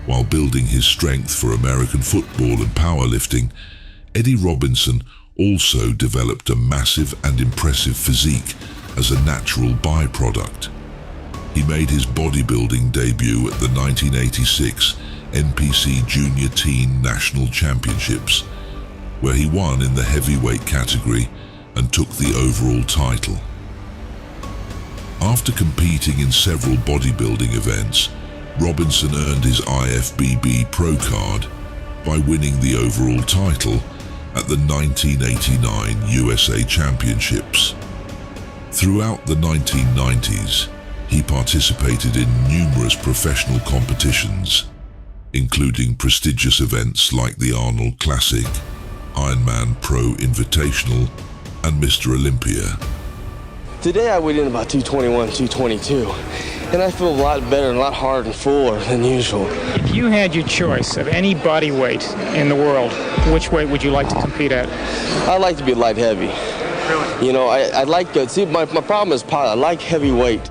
While building his strength for American football and powerlifting, Eddie Robinson also developed a massive and impressive physique as a natural byproduct. He made his bodybuilding debut at the 1986 NPC Junior Teen National Championships, where he won in the heavyweight category and took the overall title. After competing in several bodybuilding events, Robinson earned his IFBB Pro card by winning the overall title at the 1989 USA Championships. Throughout the 1990s, he participated in numerous professional competitions, including prestigious events like the Arnold Classic, Ironman Pro Invitational, and Mr. Olympia. Today I weighed in about 221, 222, and I feel a lot better and a lot harder and fuller than usual. If you had your choice of any body weight in the world, which weight would you like to compete at? I'd like to be light heavy. Really? I like, see, my problem is power. I like heavy weight.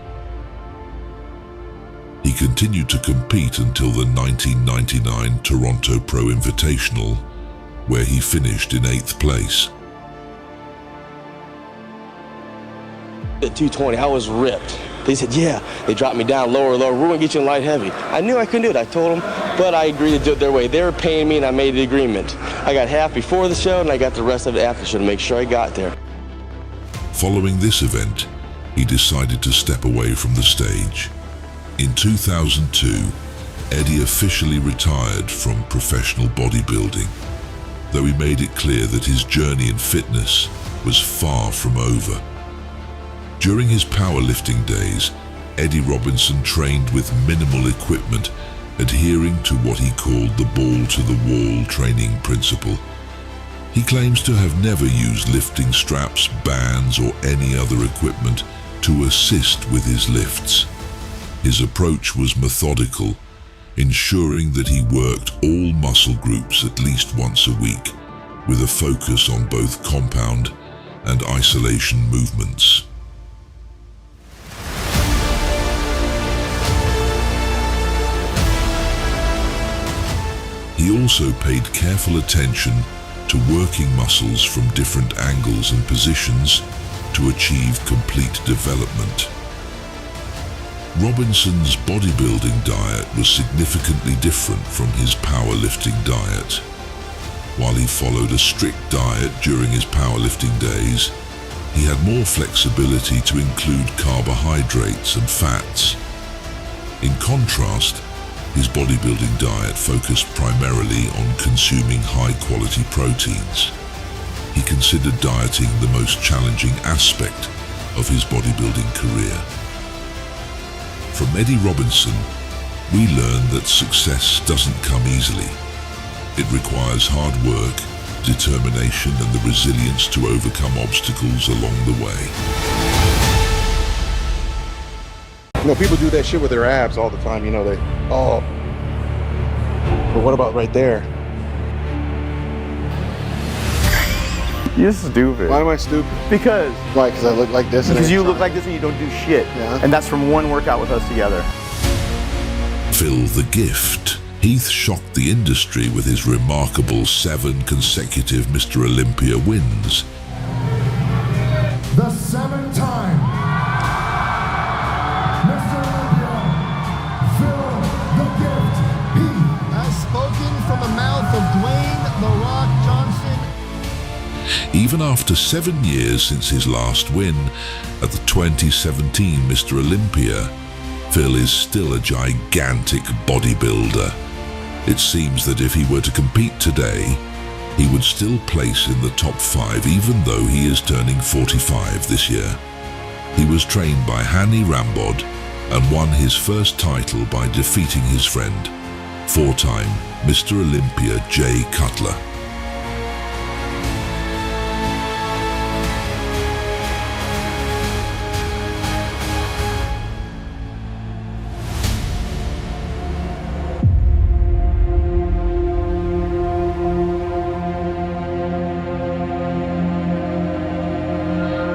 He continued to compete until the 1999 Toronto Pro Invitational, where he finished in 8th place. At 220, I was ripped. They said, yeah. They dropped me down lower. We're going to get you in light heavy. I knew I couldn't do it. I told them, but I agreed to do it their way. They were paying me, and I made the agreement. I got half before the show, and I got the rest of it after the show to make sure I got there. Following this event, he decided to step away from the stage. In 2002, Eddie officially retired from professional bodybuilding, though he made it clear that his journey in fitness was far from over. During his powerlifting days, Eddie Robinson trained with minimal equipment, adhering to what he called the ball-to-the-wall training principle. He claims to have never used lifting straps, bands, or any other equipment to assist with his lifts. His approach was methodical, ensuring that he worked all muscle groups at least once a week, with a focus on both compound and isolation movements. He also paid careful attention to working muscles from different angles and positions to achieve complete development. Robinson's bodybuilding diet was significantly different from his powerlifting diet. While he followed a strict diet during his powerlifting days, he had more flexibility to include carbohydrates and fats. In contrast, his bodybuilding diet focused primarily on consuming high-quality proteins. he considered dieting the most challenging aspect of his bodybuilding career. From Eddie Robinson, we learn that success doesn't come easily. It requires hard work, determination, and the resilience to overcome obstacles along the way. You know, people do that shit with their abs all the time, you know, but what about right there? You're stupid. Why am I stupid? Because. Why? Because I look like this? Because you look like this and you don't do shit. Yeah. And that's from one workout with us together. Phil the Gift. Heath shocked the industry with his remarkable 7 consecutive Mr. Olympia wins. The 7-time Mr. Olympia, Phil the Gift Heath. As spoken from the mouth of Dwayne "The Rock" Johnson. Even after 7 years since his last win at the 2017 Mr. Olympia, Phil is still a gigantic bodybuilder. It seems that if he were to compete today, he would still place in the top 5 even though he is turning 45 this year. He was trained by Haney and won his first title by defeating his friend, 4-time Mr. Olympia Jay Cutler.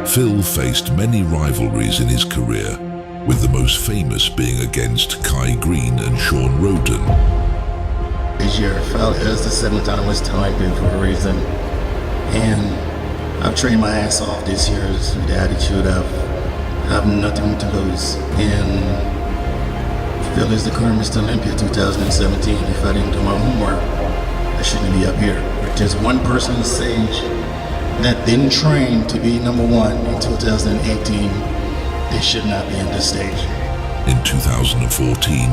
Phil faced many rivalries in his career, with the most famous being against Greene and Shawn Rhoden. This year, Phil is the 7-time West champion for a reason, and I've trained my ass off this year with the attitude of I have nothing to lose, and Phil is the current Mr. Olympia 2017. If I didn't do my homework, I shouldn't be up here. Just one person on the stage that didn't train to be number 1 in 2018, they should not be on this stage. In 2014,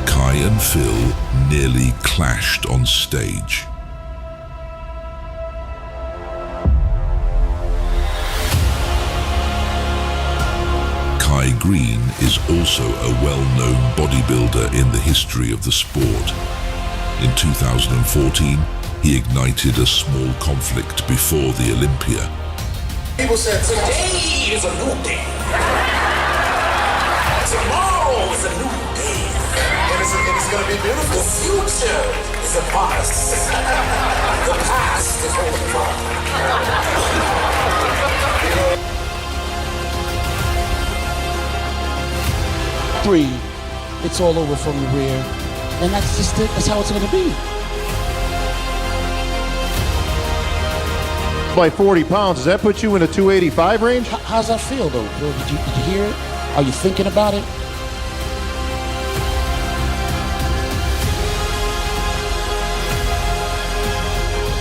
Kai and Phil nearly clashed on stage. Greene is also a well-known bodybuilder in the history of the sport. In 2014, he ignited a small conflict before the Olympia. People said today is a new day. Tomorrow is a new day. And it's going to be beautiful. The future is upon us. The past is over. 3, it's all over from the rear, and that's just it. That's how it's going to be. By 40 pounds, does that put you in a 285 range? How's that feel, though, Bill? Did you hear it? Are you thinking about it?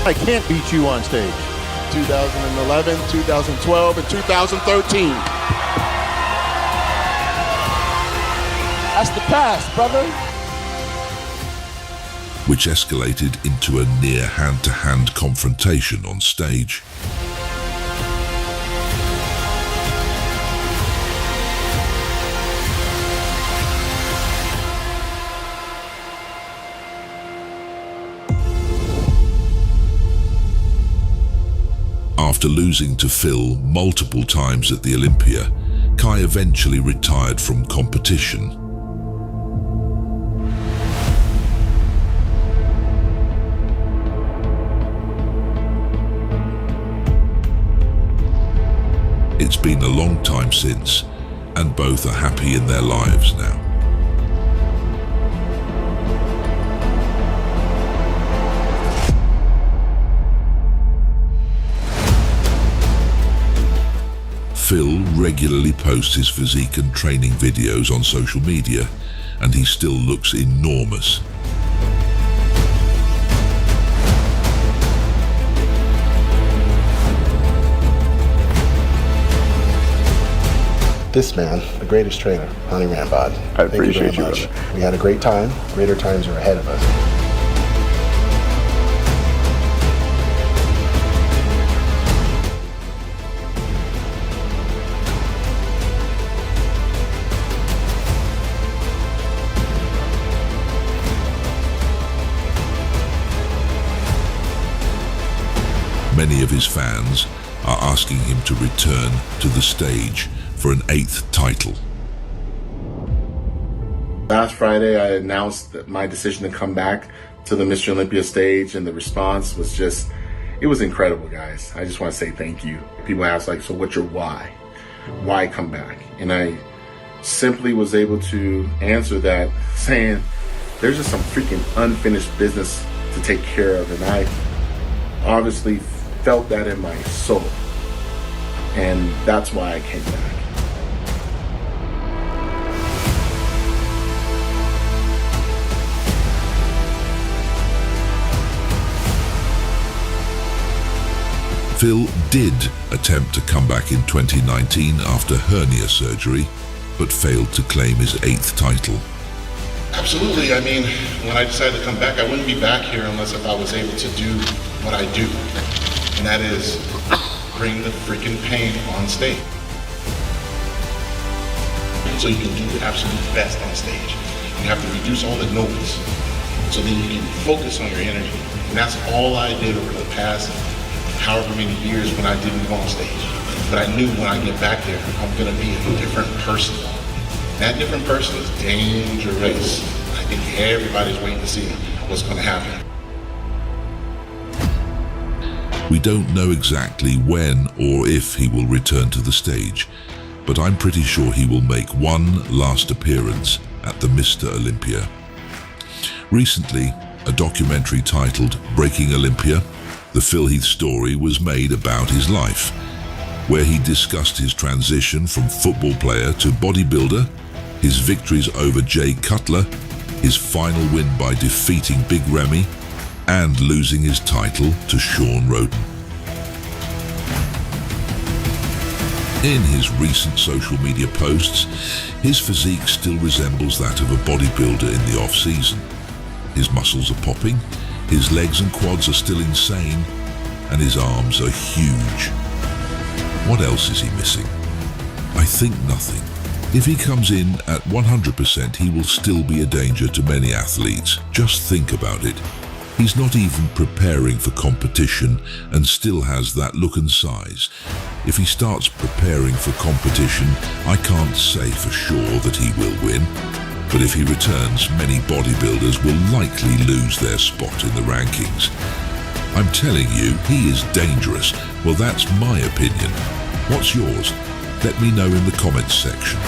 I can't beat you on stage. 2011, 2012, and 2013. That's the past, brother. Which escalated into a near hand-to-hand confrontation on stage. After losing to Phil multiple times at the Olympia, Kai eventually retired from competition. It's been a long time since, and both are happy in their lives now. Phil regularly posts his physique and training videos on social media, and he still looks enormous. This man, the greatest trainer, Ronnie Rambod. I appreciate you, much. We had a great time. Greater times are ahead of us. many of his fans are asking him to return to the stage for an 8th title. Last Friday, I announced that my decision to come back to the Mr. Olympia stage, and the response was just, it was incredible, guys. I just want to say thank you. People ask, like, so what's your why? Why come back? And I simply was able to answer that saying, there's just some freaking unfinished business to take care of, and I obviously felt that in my soul, and that's why I came back. Phil did attempt to come back in 2019 after hernia surgery, but failed to claim his 8th title. Absolutely. I mean, when I decided to come back, I wouldn't be back here unless if I was able to do what I do, and that is bring the freaking pain on stage. So you can do the absolute best on stage. You have to reduce all the noise, so then you can focus on your energy. And that's all I did over the past however many years when I didn't go on stage. But I knew when I get back there, I'm gonna be a different person. That different person is dangerous. I think everybody's waiting to see what's gonna happen. We don't know exactly when or if he will return to the stage, but I'm pretty sure he will make one last appearance at the Mr. Olympia. Recently, a documentary titled Breaking Olympia, the Phil Heath story, was made about his life, where he discussed his transition from football player to bodybuilder, his victories over Jay Cutler, his final win by defeating Big Remy, and losing his title to Shawn Rhoden. In his recent social media posts, his physique still resembles that of a bodybuilder in the off-season. His muscles are popping, his legs and quads are still insane, and his arms are huge. What else is he missing? I think nothing. If he comes in at 100%, he will still be a danger to many athletes. Just think about it. He's not even preparing for competition and still has that look and size. If he starts preparing for competition, I can't say for sure that he will win. But if he returns, many bodybuilders will likely lose their spot in the rankings. I'm telling you, he is dangerous. Well, that's my opinion. What's yours? Let me know in the comments section.